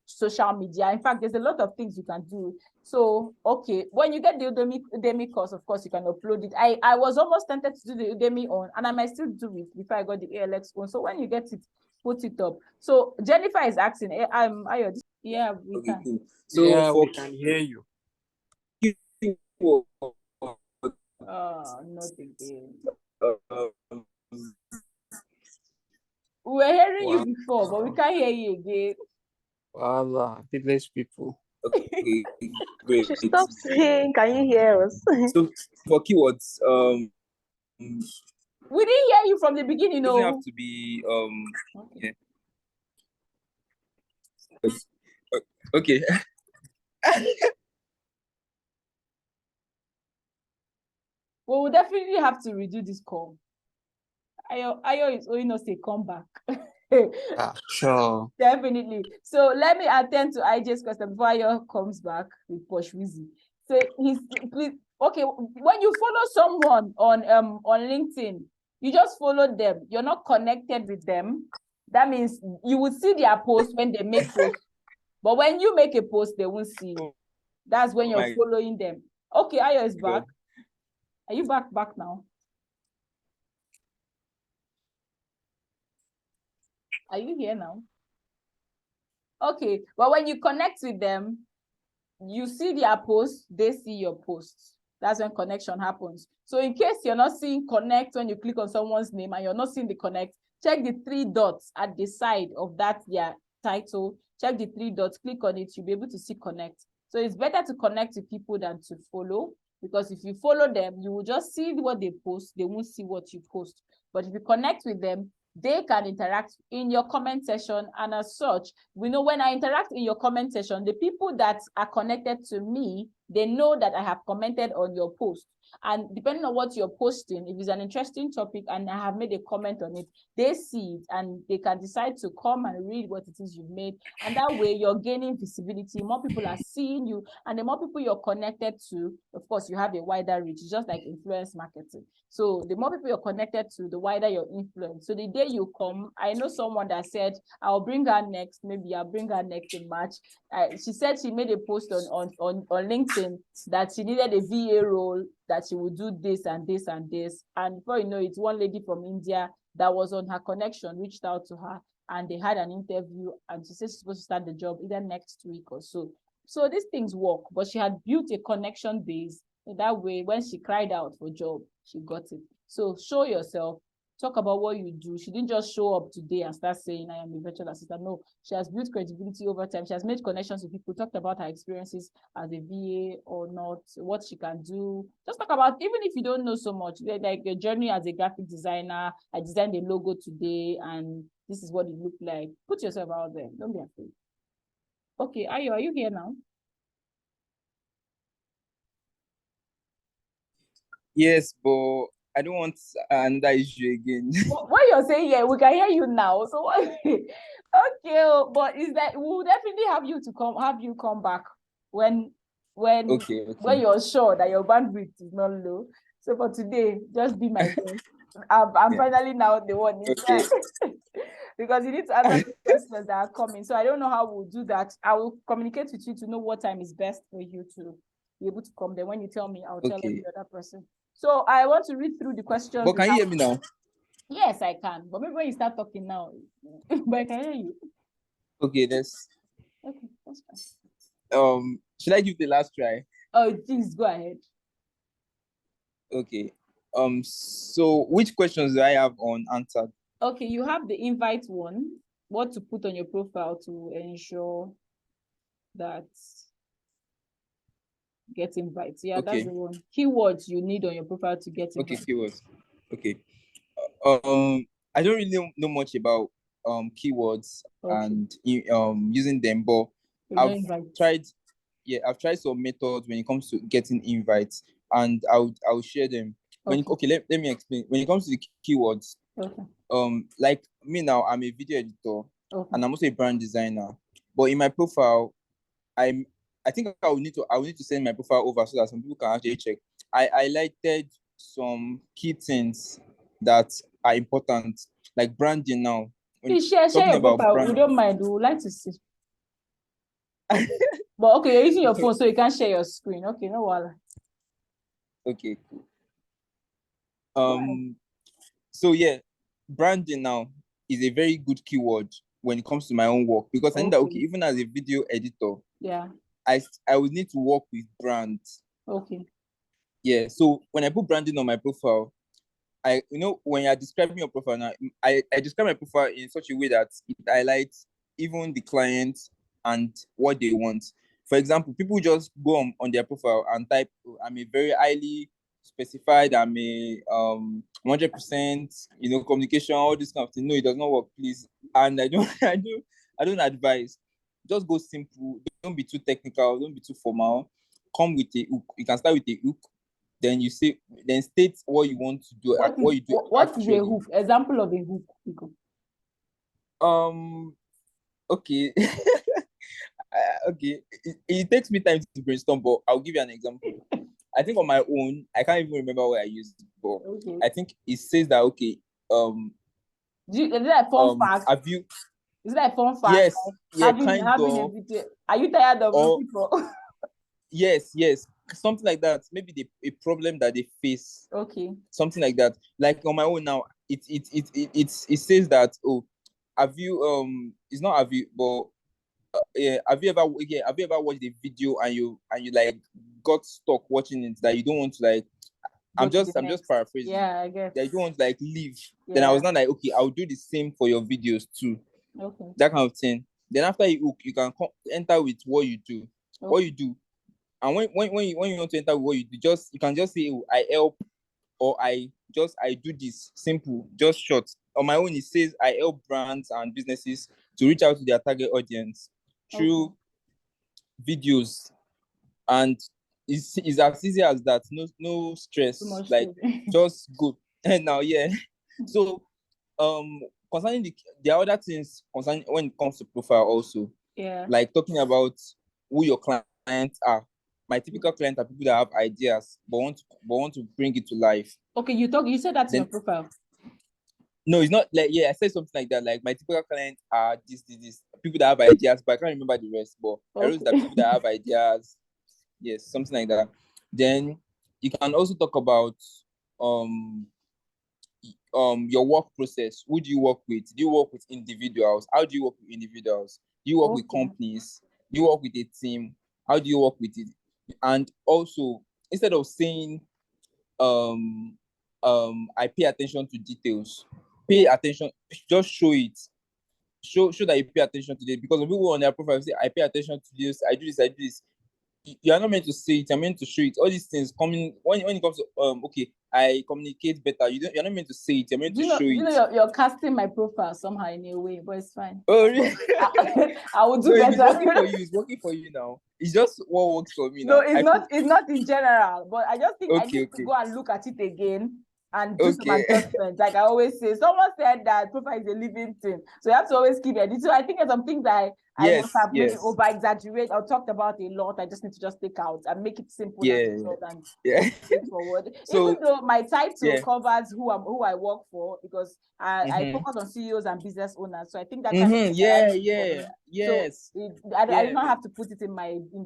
social media. In fact, there's a lot of things you can do. So, okay, when you get the Udemy course, of course, you can upload it. I was almost tempted to do the Udemy on, and I might still do it before I got the ALX one. So when you get it, put it up. So Jennifer is asking, Ayo, yeah, we can. Cool. So yeah, we can hear you. Nothing. We were hearing you before, but we can't hear you again. Voila, village people. Okay, great. Stop saying, can you hear us? So for keywords, we didn't hear you from the beginning, it doesn't have to be okay. Okay. We will definitely have to redo this call. Ayo is owing us a comeback. Sure. Definitely. So let me attend to IJ's question before Ayo comes back with Posh Wizzy. So please, okay, when you follow someone on LinkedIn, you just follow them. You're not connected with them. That means you will see their post when they make posts. But when you make a post, they won't see. That's when you're following them. Okay, Ayo is back. Are you back now? Are you here now? Okay, but when you connect with them, you see their posts, they see your posts. That's when connection happens. So in case you're not seeing connect when you click on someone's name and you're not seeing the connect, check the 3 dots at the side of that their title. Check the 3 dots, click on it, you'll be able to see connect. So it's better to connect to people than to follow, because if you follow them, you will just see what they post, they won't see what you post. But if you connect with them, they can interact in your comment section, and as such, we know when I interact in your comment section, the people that are connected to me, they know that I have commented on your post. And depending on what you're posting, if it's an interesting topic and I have made a comment on it, they see it and they can decide to come and read what it is you've made. And that way you're gaining visibility. More people are seeing you, and the more people you're connected to, of course, you have a wider reach. It's just like influence marketing. So the more people you're connected to, the wider your influence. So the day you come, I know someone that said, I'll bring her next, maybe I'll bring her next in March. She said she made a post on LinkedIn that she needed a VA role, that she would do this and this and this. And before you know it, one lady from India that was on her connection reached out to her, and they had an interview, and she said she's supposed to start the job either next week or so. So these things work, but she had built a connection base. That way, when she cried out for job, she got it. So show yourself, talk about what you do. She didn't just show up today and start saying, I am a virtual assistant. No, she has built credibility over time. She has made connections with people, talked about her experiences as a VA or not, what she can do. Just talk about, even if you don't know so much, like your journey as a graphic designer. I designed a logo today, and this is what it looked like. Put yourself out there. Don't be afraid. Okay, Ayo, are you here now? Yes, but I don't want another issue again. What you're saying here, we can hear you now. So okay, but is that we'll definitely have you come back when when Okay. you're sure that your bandwidth is not low. So for today, just be my guest. I'm finally now the one inside. Because you need to answer the questions that are coming. So I don't know how we'll do that. I will communicate with you to know what time is best for you to be able to come. Then when you tell me, I'll tell the other person. So I want to read through the questions. But can you hear me now? Yes, I can. But maybe when you start talking now, but I can hear you. Okay, that's fine. Should I give the last try? Oh, please go ahead. Okay. So which questions do I have unanswered? Okay, you have the invite one. What to put on your profile to ensure that get invites. Yeah, okay. That's the one. Keywords you need on your profile to get invites. Okay, keywords. Okay. I don't really know much about keywords and using them, but I've tried some methods when it comes to getting invites, and I'll share them. Let me explain. When it comes to the keywords, like me now, I'm a video editor and I'm also a brand designer. But in my profile, I think I will need to send my profile over so that some people can actually check. I highlighted some key things that are important, like branding now. Please share your profile. We don't mind. We would like to see. But okay, you're using your phone, so you can't share your screen. Okay, no worries. Okay, cool. So yeah, branding now is a very good keyword when it comes to my own work, because I know that even as a video editor, I would need to work with brands. Okay. Yeah. So when I put branding on my profile, when you're describing your profile now, I describe my profile in such a way that it highlights even the client and what they want. For example, people just go on their profile and type, I'm a very highly specified, I'm a 100%, communication, all this kind of thing. No, it does not work, please. And I don't advise. Just go simple. Don't be too technical. Don't be too formal. Come with a hook. You can start with a hook. Then state what you want to do. What you do. What is a hook? Example of a hook. Okay. Okay. It takes me time to brainstorm, but I'll give you an example. I think on my own, I can't even remember what I used it, but I think it says that is that fun fact? Is that fun fact? Yes. Like, are you tired of people? Yes. Something like that. Maybe a problem that they face. Okay. Something like that. Like on my own now, it says that have you it's not have you, but have you ever watched a video and you like got stuck watching it that you don't want to like I'm just paraphrasing. Yeah, I guess. That you don't want to like leave. Yeah. Then I was not like, okay, I'll do the same for your videos too. Okay. That kind of thing. Then after you hook, you can enter with what you do. Okay. What you do. And when you want to enter with what you do, you can just say, oh, I help, or I do this. Simple, just short. On my own, it says I help brands and businesses to reach out to their target audience through videos, and it's as easy as that. No stress. Like just go. And now, yeah. So concerning the other things concerning when it comes to profile also, like talking about who your clients are. My typical clients are people that have ideas but want to bring it to life. Okay, you said that in your profile. No, it's not like, I said something like that. Like my typical clients are this people that have ideas, but I can't remember the rest. But I wrote that people that have ideas, yes, something like that. Then you can also talk about your work process. Who do you work with? Do you work with individuals? How do you work with individuals? Do you work with companies? Do you work with a team? How do you work with it? And also, instead of saying I pay attention to details, pay attention, just show it. Show that you pay attention to it, because when people on their profile say I pay attention to this, I do this. You are not meant to say it, you're meant to show it. All these things coming when it comes to I communicate better. You're not meant to say it, you're meant to show it. You're casting my profile somehow in a way, but it's fine. Oh really? I will do better. It's working for you. It's working for you now. It's just what works for me now. No, it's not in general, but I just think I need to go and look at it again and do some adjustments. Like I always say, someone said that profile is a living thing. So you have to always keep it. So I think there's some things that I must have maybe over-exaggerate or talked about a lot. I just need to just take out and make it simple and short and straightforward. So, even though my title covers who I work for, because I focus on CEOs and business owners. So I think that kind of yes. So I do not have to put it in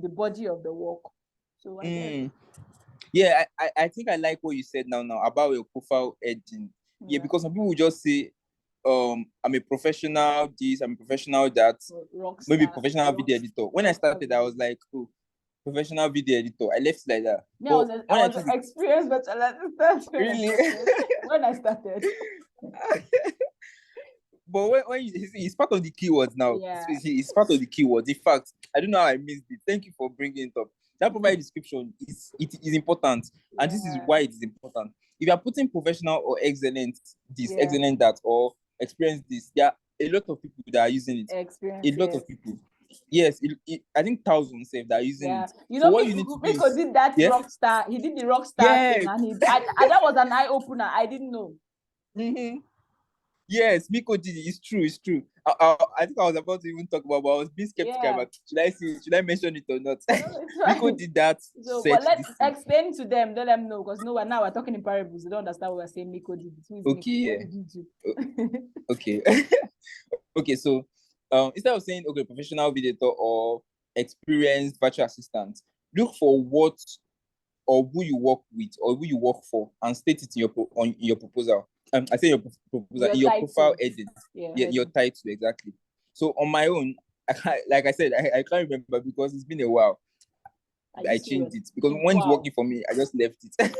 the body of the work. So yeah, I think I like what you said now about your profile editing. Yeah, because some people will just say, I'm a professional this, I'm a professional that, maybe professional video editor. When I started, I was like, oh, professional video editor. I left it like that. Yeah, I was an experienced bachelor assistant. Really? When I started. But when it's part of the keywords now. Yeah. It's part of the keywords. In fact, I don't know how I missed it. Thank you for bringing it up. That profile description is important, and this is why it is important. If you are putting professional or excellent this, excellent that, or experience this, there are a lot of people that are using it. A lot of people. Yes, I think thousands that are using it. You know, Miko did that rock star. He did the rock star thing, and that was an eye opener. I didn't know. Yes, Miko did it. It's true. I think I was about to even talk about, but I was being skeptical about should I mention it or not? Miko did that. So, but let's explain to them, let them know, because now we're talking in parables. They don't understand what we're saying. Miko did it. Okay, okay. Okay, so instead of saying professional video editor or experienced virtual assistant, look for what or who you work with or who you work for and state it in your proposal. I say your proposal, your profile edit, your title, exactly. So on my own, like I said, I can't remember because it's been a while. I changed it because when it's working for me, I just left it.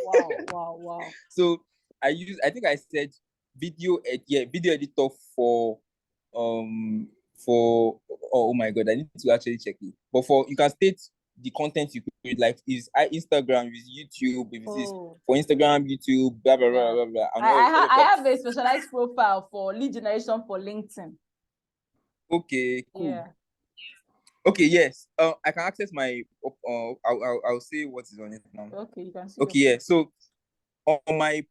Wow. So I think I said video editor for oh my god, I need to actually check it. But you can state the content you create, like is Instagram, is YouTube, if it is for Instagram, YouTube, blah blah blah blah. I have a specialized profile for lead generation for LinkedIn. Okay, cool. Yeah. Okay, yes. I can access my. I'll say what is on it now. Okay, you can see. Okay, yeah. So on my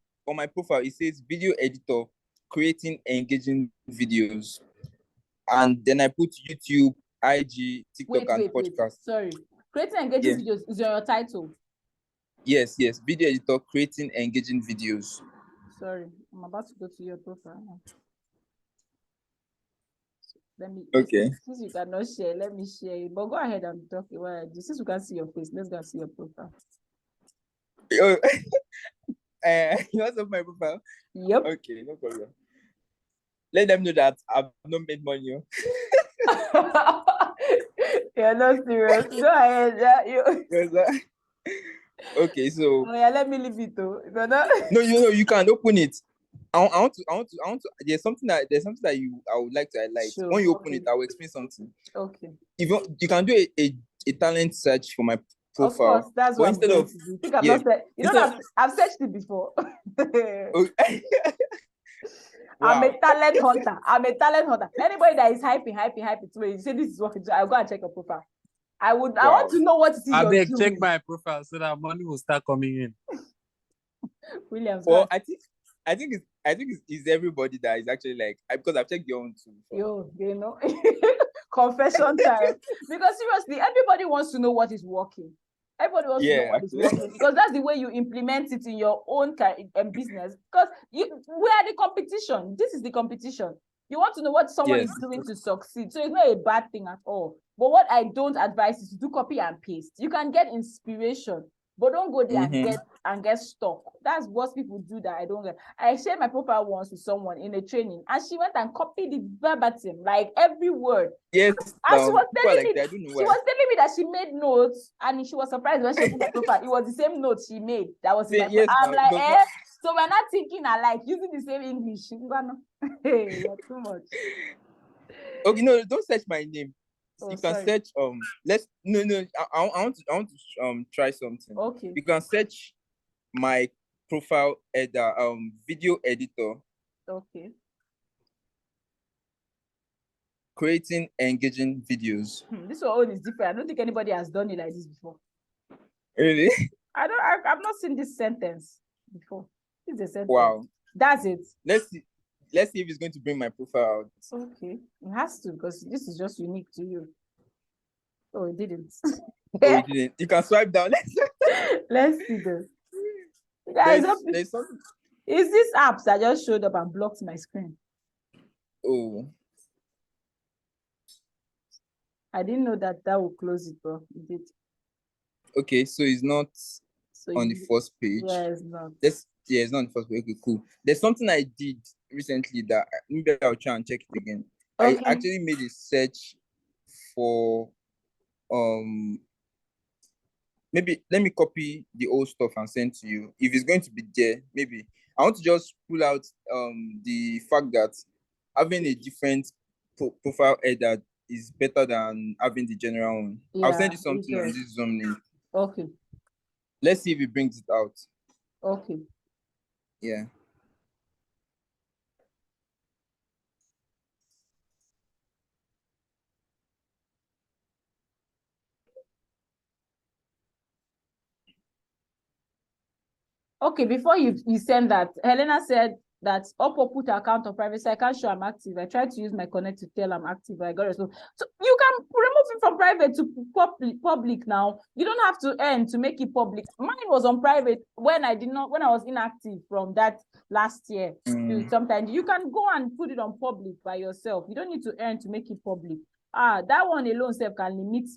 profile, it says video editor, creating engaging videos, and then I put YouTube, IG, TikTok, and podcast. Sorry. Creating engaging videos is your title. Yes. Video editor, creating engaging videos. Sorry, I'm about to go to your profile now. Since you cannot share, let me share it. But go ahead and talk about it. Since you can see your face, let's go see your profile. You want to my profile? Yep. Okay, no problem. Let them know that I've not made money. You're not serious. Go ahead. Okay, so. Oh yeah, let me leave it though. No, you can't open it. I want to. There's something that I would like to highlight. Sure, when you open it, I will explain something. Okay. If you can do a talent search for my profile. Of course, that's what instead of. You think not said, you know, I've searched it before. Wow. I'm a talent hunter. Anybody that is hyping to me, you say this is what I'll go and check your profile. I want to know what it is. I beg, check my profile so that money will start coming in. Williams. Well, I think it's everybody that is actually like, because I've checked your own too. Yo, you know, confession time. Because seriously, everybody wants to know what is working. Everybody wants to know what is working, because that's the way you implement it in your own business. Because we are the competition. This is the competition. You want to know what someone is doing to succeed. So it's not a bad thing at all. But what I don't advise is to do copy and paste. You can get inspiration, but don't go there and get stuck. That's what people do that I don't get. I shared my profile once with someone in a training, and she went and copied it verbatim, like every word. Yes. And she was telling me that she made notes, and she was surprised when she opened my profile. It was the same notes she made that was in my profile. I'm like, so we're not thinking alike, using the same English. Hey, you're too much. Okay, no, don't search my name. You can search I want to try something. Okay. You can search my profile editor, video editor. Okay. Creating engaging videos. This one is different. I don't think anybody has done it like this before. Really? I've not seen this sentence before. It's a sentence. Wow. That's it. Let's see if it's going to bring my profile out. Okay. It has to, because this is just unique to you. Oh, it didn't. Oh, it didn't. You can swipe down. Let's see this. Guys, there's something. Is this apps that just showed up and blocked my screen? Oh. I didn't know that would close it, bro. It did. Okay, so it's not on the first page. Yeah, it's not. It's not on the first page. Okay, cool. There's something I did recently that maybe I'll try and check it again. Okay. I actually made a search for maybe let me copy the old stuff and send to you. If it's going to be there, maybe I want to just pull out the fact that having a different profile header is better than having the general one. Yeah, I'll send you something on this Zoom link. Okay. Let's see if it brings it out. Okay. Yeah. Okay, before you send that, Helena said that Upwork put her account on private, so I can't show I'm active. I tried to use my connect to tell I'm active, but I got it. So you can remove it from private to public now. You don't have to earn to make it public. Mine was on private when I was inactive from that last year. Sometimes you can go and put it on public by yourself. You don't need to earn to make it public. That one alone self can limit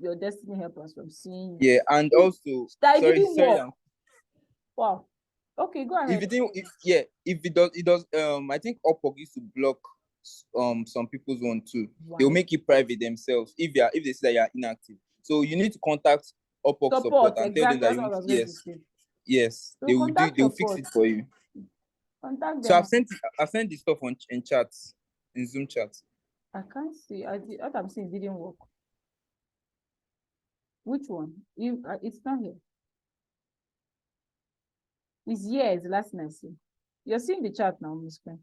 your destiny helpers from seeing you. Yeah, and also sorry. Wow. Okay, go ahead. If it does, I think Upwork used to block some people's one too. Wow. They'll make it private themselves if they say that you're inactive. So you need to contact Upwork support and tell them that yes, so they'll fix it for you. Contact them. So I've sent this stuff in chats, in Zoom chats. I can't see. What I'm saying didn't work. Which one? It's not here. It's here, it's the last thing I see. You're seeing the chat now on the screen.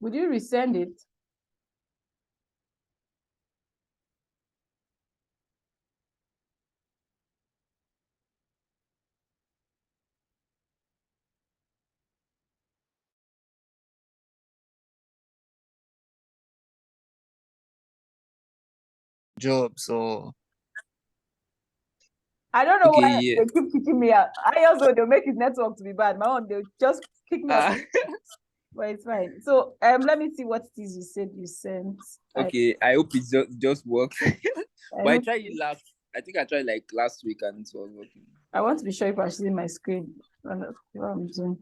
Would you resend it? Jobs or I don't know why they keep kicking me out. I also they'll make his network to be bad. My own they'll just kick me out. But it's fine. So let me see what it is you said you sent. Okay, I hope it just works. But I tried it I think I tried like last week and it was working. I want to be sure if I see my screen. What I'm doing.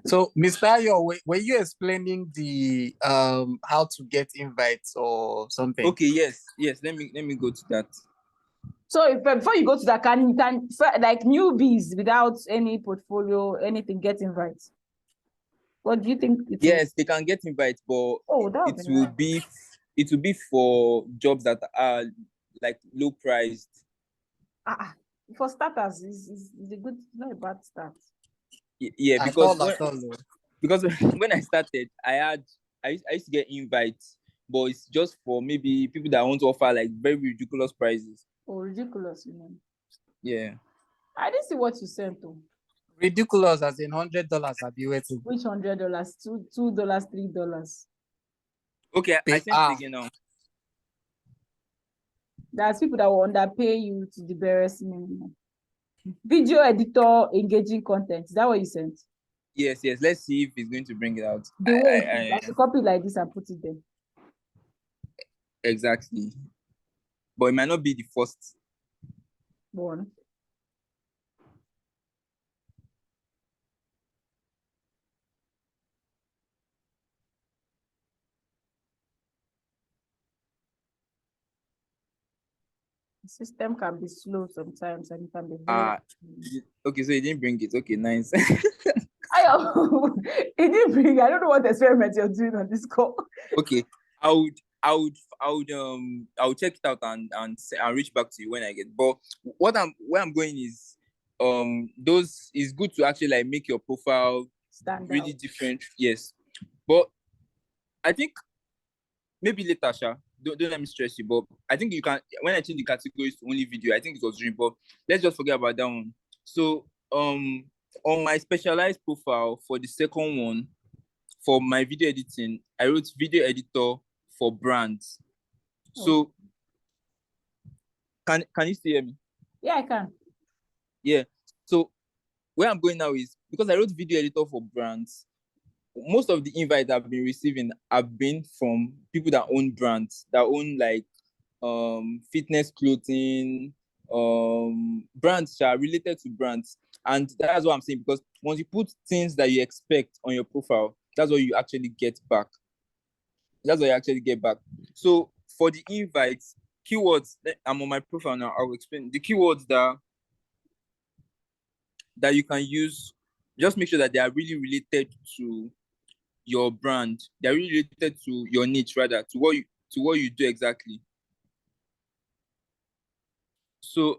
So Mr. Ayo, were you explaining the how to get invites or something? Okay, yes. Let me go to that. So if before you go to that, can like newbies without any portfolio, anything, get invites? What do you think? Yes, they can get invites, but it will be for jobs that are like low priced. For starters, is a good, not a bad start. Yeah, because when I started, I used to get invites, but it's just for maybe people that want to offer like very ridiculous prices. Oh, ridiculous, you know. Yeah. I didn't see what you sent though. Ridiculous as in $100 I'll be waiting. Which $100? $2, $3. Okay, I sent it again now. There's people that will underpay you to the barest minimum. Video editor engaging content. Is that what you sent? Yes. Let's see if it's going to bring it out. I should copy like this and put it there. Exactly. But it might not be the first one. The system can be slow sometimes and it can be very... Okay, so you didn't bring it. Okay, nice. It didn't bring. I don't know what experiment you're doing on this call. Okay, I would check it out and reach back to you when I get. But where I'm going is those is good to actually like make your profile stand really out. Different. Yes, but I think maybe later, Sha. Don't let me stress you, but I think you can. When I change the categories to only video, I think it was dream. But let's just forget about that one. So on my specialized profile for the second one, for my video editing, I wrote video editor for brands. So can you still hear me? Yeah, I can. Yeah. So where I'm going now is because I wrote video editor for brands. Most of the invites I've been receiving have been from people that own brands, that own like fitness clothing, brands that are related to brands. And that's what I'm saying, because once you put things that you expect on your profile, that's what you actually get back. That's what you actually get back. So for the invites, keywords, I'm on my profile now, I'll explain the keywords that you can use. Just make sure that they are really related to your brand. They're really related to your niche, rather, to what you do exactly. So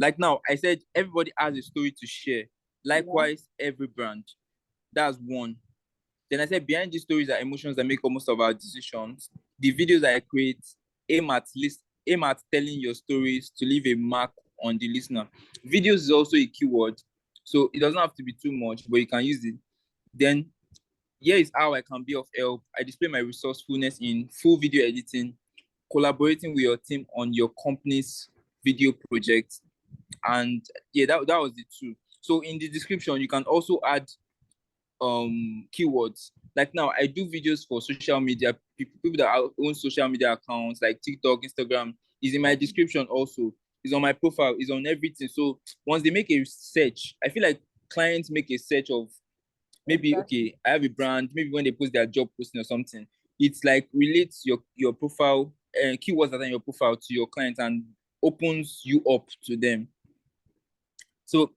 like now I said everybody has a story to share. Likewise, every brand. That's one. Then I said behind these stories are emotions that make most of our decisions. The videos I create aim at telling your stories to leave a mark on the listener. Videos is also a keyword, so it doesn't have to be too much, but you can use it. Then here is how I can be of help. I display my resourcefulness in full video editing, collaborating with your team on your company's video project. And yeah, that was the two. So in the description, you can also add keywords. Like now, I do videos for social media, people that own social media accounts like TikTok, Instagram. Is in my description also. It's on my profile, it's on everything. So once they make a search, I feel like clients make a search of maybe, okay, I have a brand, maybe when they post their job posting or something, it's like relates your profile and keywords that are in your profile to your clients and opens you up to them. So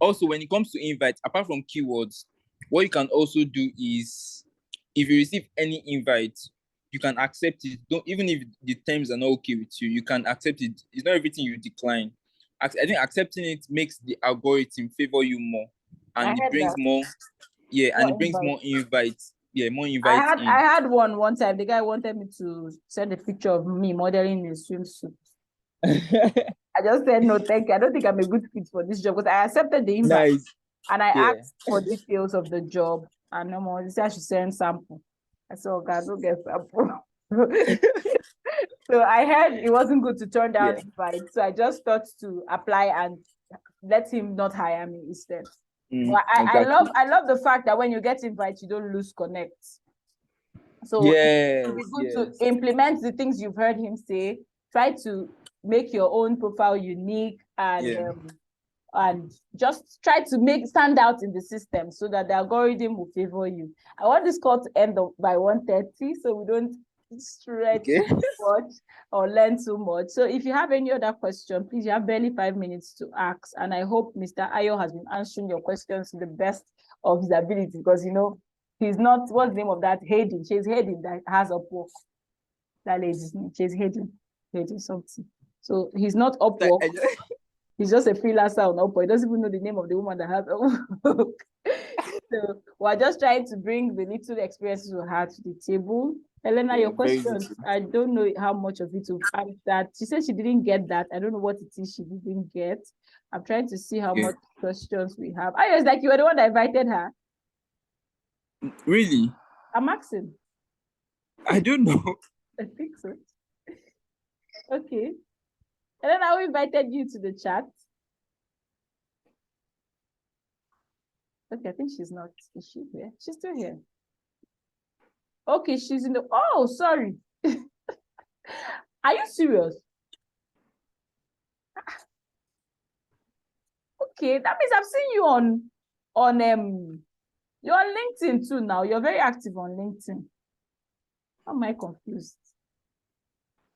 also when it comes to invites, apart from keywords, what you can also do is if you receive any invite, you can accept it. Even if the terms are not okay with you, you can accept it. It's not everything you decline. I think accepting it makes the algorithm favor you more, and it brings more. Yeah, and it brings more invites. Yeah, more invites. I had one time. The guy wanted me to send a picture of me modeling in a swimsuit. I just said no, thank you. I don't think I'm a good fit for this job, because I accepted the invite and I asked for details of the job. And no more. They said I should send sample. I said, oh God, don't get sample. So I heard it wasn't good to turn down invite. So I just thought to apply and let him not hire me instead. But exactly. I love the fact that when you get invite, you don't lose connect. So it would be good to implement the things you've heard him say. Try to make your own profile unique and just try to stand out in the system so that the algorithm will favor you. I want this call to end up by 1:30 so we don't stretch too much or learn too much. So if you have any other question, please, you have barely 5 minutes to ask. And I hope Mr. Ayo has been answering your questions to the best of his ability, because, you know, he's not, what's the name of that? Hayden. She's Hayden that has Upwork. That lady's name. She's Hayden something. So he's not Upwork. He's just a freelancer on Upwork. He doesn't even know the name of the woman that has Upwork. So we're just trying to bring the little experiences we had to the table. Elena, your question, I don't know how much of it to add that. She said she didn't get that. I don't know what it is she didn't get. I'm trying to see how much questions we have. I was like, you were the one that invited her. Really? I'm asking. I don't know. I think so. Okay. And then I invited you to the chat. Okay, I think she's not. Is she here? She's still here. Okay, she's in the. Oh, sorry. Are you serious? Okay, that means I've seen you on you're on LinkedIn too now. You're very active on LinkedIn. How am I confused?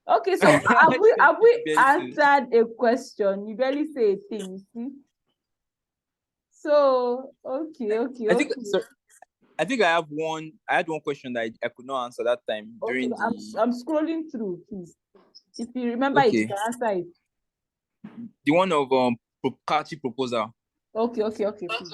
Okay, so have we answered a question? You barely say a thing, you see? So okay. I think I had one question that I could not answer that time during I'm scrolling through, please. If you remember it, you can answer it. The one of party proposal. Okay, please.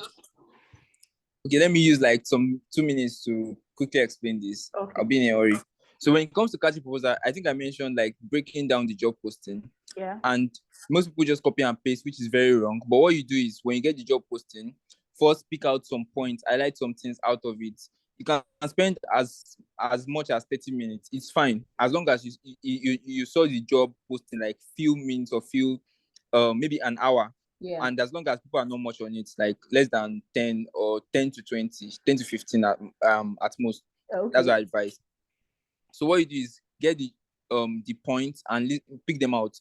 Okay, let me use like some 2 minutes to quickly explain this. Okay. I'll be in a hurry. So when it comes to catchy proposal, I think I mentioned like breaking down the job posting. Yeah. And most people just copy and paste, which is very wrong. But what you do is when you get the job posting, first pick out some points, highlight some things out of it. You can spend as much as 30 minutes. It's fine. As long as you saw the job posting like few minutes or few maybe an hour. Yeah. And as long as people are not much on it, like less than 10 or 10 to 20, 10 to 15 at most. Okay. That's what I advise. So what you do is get the points and pick them out.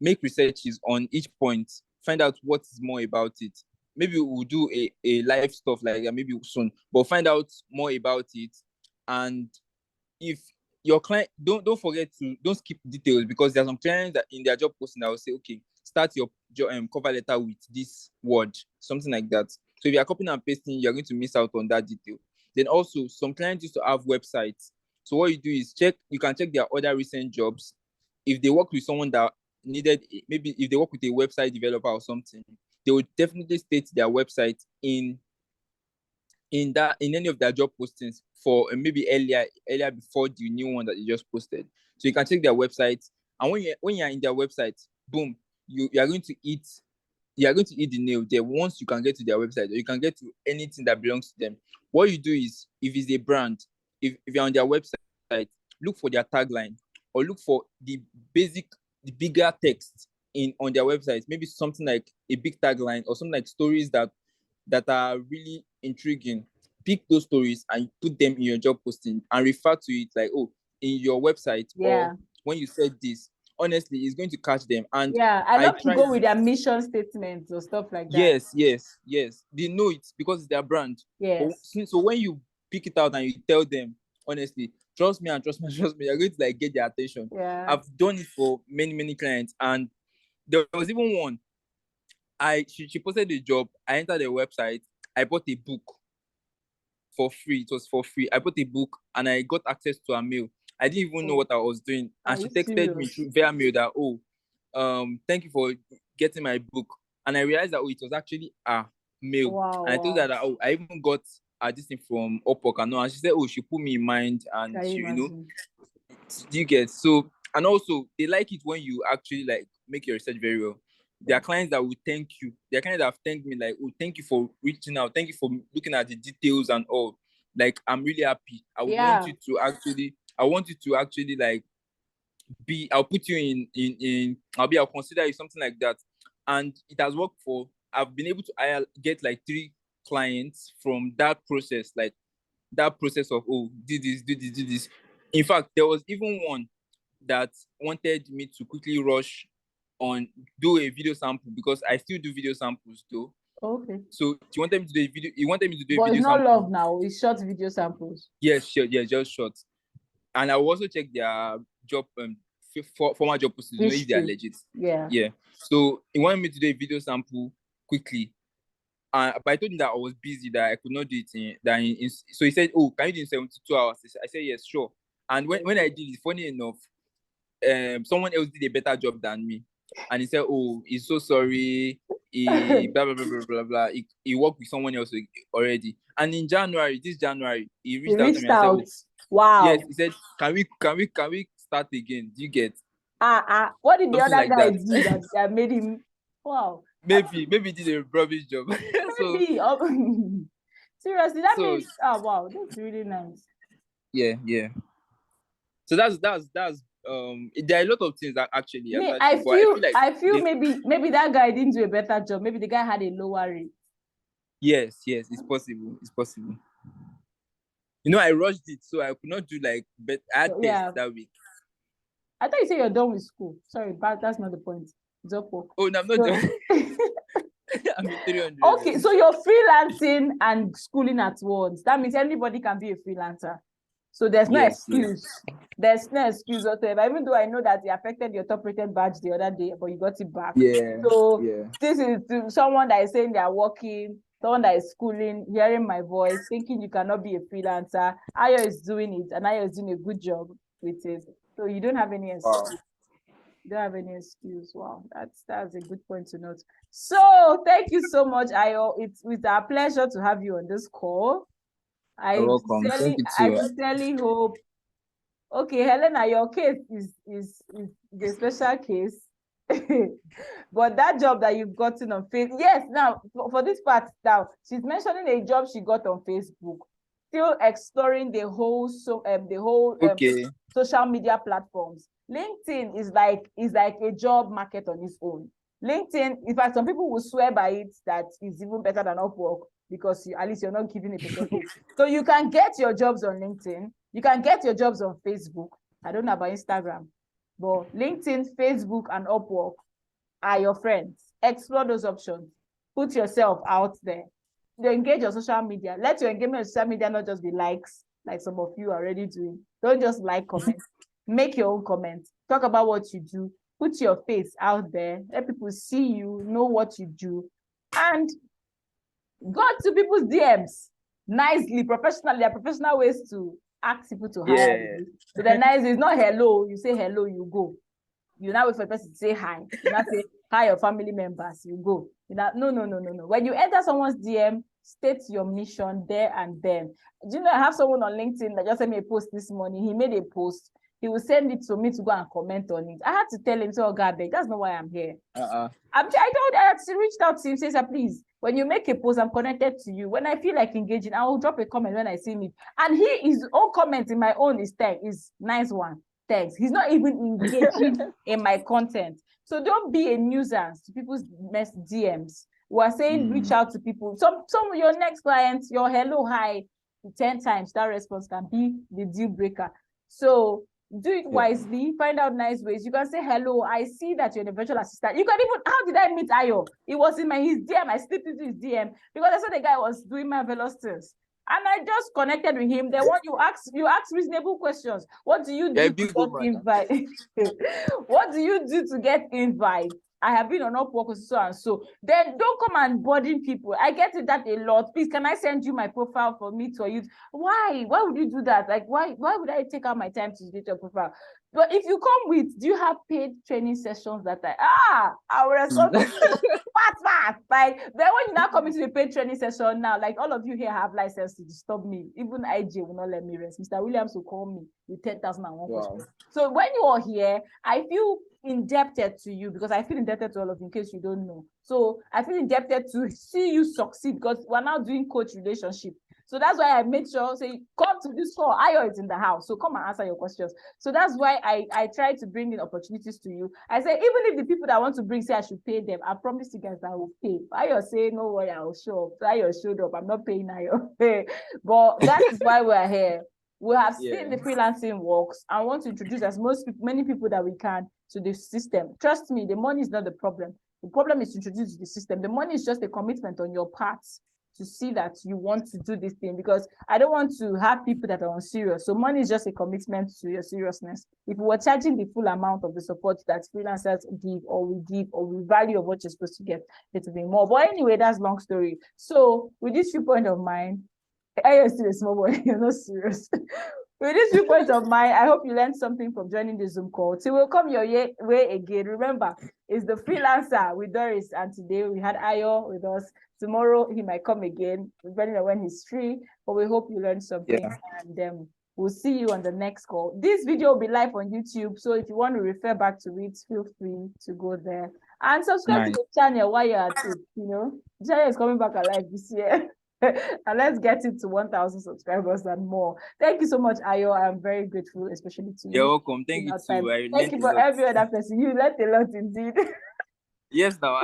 Make researches on each point. Find out what is more about it. Maybe we'll do a live stuff like that maybe soon, but find out more about it. And if your client, don't forget to don't skip details, because there are some clients that in their job posting that will say, okay, start your cover letter with this word, something like that. So if you're copying and pasting, you're going to miss out on that detail. Then also, some clients used to have websites. So what you do is you can check their other recent jobs. If they work with someone that needed, maybe if they work with a website developer or something, they would definitely state their website in any of their job postings for maybe earlier before the new one that they just posted. So you can check their website, and when you're in their website, boom, you are going to eat the nail there. Once you can get to their website, or you can get to anything that belongs to them, what you do is, if it's a brand, if you're on their website, look for their tagline, or look for the bigger text on their website, maybe something like a big tagline or something like stories that are really intriguing. Pick those stories and put them in your job posting and refer to it like, oh, in your website, or when you said this. Honestly, it's going to catch them. And I love to go with their mission statements or stuff like that. Yes. They know it because it's their brand. Yes. So when you pick it out and you tell them, honestly, trust me, you're going to like get their attention. Yeah. I've done it for many clients, and there was even one. She posted a job. I entered the website. I bought a book for free. It was for free. I bought a book and I got access to her mail. I didn't even know what I was doing. And she texted me via mail that, thank you for getting my book. And I realized that, it was actually a mail. Wow, and I told her that, I even got this thing from Upwork and all. And she said, she put me in mind, and she, do you get? So, and also they like it when you actually like make your research very well. There are clients that will thank you. There are clients that have thanked me like, thank you for reaching out. Thank you for looking at the details and all. Like, I'm really happy. I want you to actually like I'll put you in I'll consider you, something like that. And it has worked I've been able to get like 3 clients from that process, like that process of, do this. In fact, there was even one that wanted me to quickly rush do a video sample, because I still do video samples though. Okay. So he wanted me to do a video sample. But it's not love now, it's short video samples. Yes, sure, yeah, just short. And I will also check their job former job postings, if they are legit. Yeah. So he wanted me to do a video sample quickly. But I told him that I was busy, that I could not do it so he said, can you do it in 72 hours? I said, yes, sure. And when I did it, funny enough, someone else did a better job than me. And he said, he's so sorry. He blah, blah, blah, blah, blah, blah. He worked with someone else already. And in this January, he reached out to me and said, wow. Yes, he said, can we start again? Do you get? What did the other guy do that made him? Wow. Maybe he did a rubbish job. Maybe. Seriously, that means, wow, that's really nice. Yeah. So that's there are a lot of things that actually. I feel maybe that guy didn't do a better job. Maybe the guy had a lower rate. Yes, it's possible. I rushed it, so I could not do like, but I had tests that week. I thought you said you're done with school. Sorry, but that's not the point. It's Upwork. Oh, no, I'm not done. I'm in 300. Okay, so you're freelancing and schooling at once. That means anybody can be a freelancer. So there's no excuse. There's no excuse whatsoever. Even though I know that it affected your top-rated badge the other day, but you got it back. Yeah. So this is to someone that is saying they're working, someone that is schooling, hearing my voice, thinking you cannot be a freelancer. Ayo is doing it, and Ayo is doing a good job with it. So you don't have any excuse. Wow. You don't have any excuse. Wow, that's a good point to note. So thank you so much, Ayo. It's our pleasure to have you on this call. You're welcome. Thank you I too. sincerely hope. Okay, Helena, your case is the special case. But that job that you've gotten on Facebook, yes, now for this part now, she's mentioning a job she got on Facebook, still exploring the whole Okay. social media platforms. LinkedIn is like a job market on its own. LinkedIn, in fact, some people will swear by it that it's even better than Upwork because at least you're not giving a percentage. So you can get your jobs on LinkedIn, you can get your jobs on Facebook. I don't know about Instagram, but LinkedIn, Facebook, and Upwork are your friends. Explore those options. Put yourself out there. Engage your social media. Let your engagement on social media not just be likes, like some of you are already doing. Don't just like comments. Make your own comments. Talk about what you do. Put your face out there. Let people see you, know what you do. And go to people's DMs nicely, professionally. There are professional ways to ask people to hire you. So the nice is not hello. You say hello, you go. You now wait for a person to say hi. You now say hi, your family members. You go. You now, no. When you enter someone's DM, state your mission there and then. Do you know I have someone on LinkedIn that just sent me a post this morning? He made a post. He will send it to me to go and comment on it. I had to tell him, so God, that's not why I'm here. I reached out to him, says, please, when you make a post, I'm connected to you. When I feel like engaging, I will drop a comment when I see it. And his own comment in my own is nice one. Thanks. He's not even engaging in my content. So don't be a nuisance to people's DMs. We are saying reach out to people. Some of your next clients, your hello, hi, 10 times, that response can be the deal breaker. So do it wisely, find out nice ways. You can say, hello, I see that you're a virtual assistant. You can even, how did I meet Ayo? It was in his DM. I slipped into his DM because I saw the guy was doing marvelous things. And I just connected with him. Then what you ask reasonable questions. What do you do to get invite? What do you do to get invite? I have been on Upwork so and so. Then don't come and burden people. I get it that a lot. Please, can I send you my profile for me to use? Why? Why would you do that? Like, why would I take out my time to edit your profile? But if you come with, do you have paid training sessions that I will respond fast. Like, then when you now come into the paid training session now, like all of you here have license to disturb me. Even IJ will not let me rest. Mr. Williams will call me with 10,001 questions. So when you are here, I feel indebted to you because I feel indebted to all of you in case you don't know. So I feel indebted to see you succeed because we're now doing coach relationship. So that's why I made sure, say, come to this call. Ayo is in the house, so come and answer your questions. So that's why I try to bring in opportunities to you. I say, even if the people that want to bring say I should pay them, I promise you guys that I will pay. Ayo say, no worry, I will show up. So Ayo showed up. I'm not paying Ayo. But that is why we're here. We have seen the freelancing works. I want to introduce many people that we can to the system. Trust me, the money is not the problem. The problem is to introduce the system. The money is just a commitment on your part to see that you want to do this thing, because I don't want to have people that are unserious. So money is just a commitment to your seriousness. If we were charging the full amount of the support that freelancers give, or we value of what you're supposed to get, it will be more. But anyway, that's long story. So with this viewpoint of mine, I am still a small boy, you're not serious. With this viewpoint of mine, I hope you learned something from joining the Zoom call. So we'll come your way again. Remember, it's the freelancer with Doris, and today we had Ayo with us. Tomorrow he might come again, depending on when he's free. But we hope you learned something, and we'll see you on the next call. This video will be live on YouTube, so if you want to refer back to it, feel free to go there and subscribe to the channel while you're at it. You know, the channel is coming back alive this year. And let's get it to 1,000 subscribers and more. Thank you so much, Ayo. I'm very grateful, especially to you. You're welcome. Thank you too. Thank you for every other person. You learned a lot indeed. Yes, now.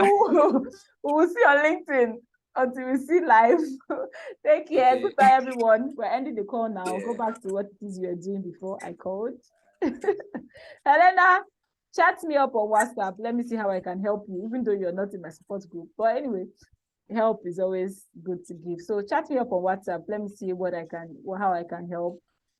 We'll see on LinkedIn until we see live. Take care. Okay. Goodbye, everyone. We're ending the call now. Go back to what it is you were doing before I called. Helena, chat me up on WhatsApp. Let me see how I can help you, even though you're not in my support group. But anyway, help is always good to give. So chat me up on WhatsApp. Let me see how I can help.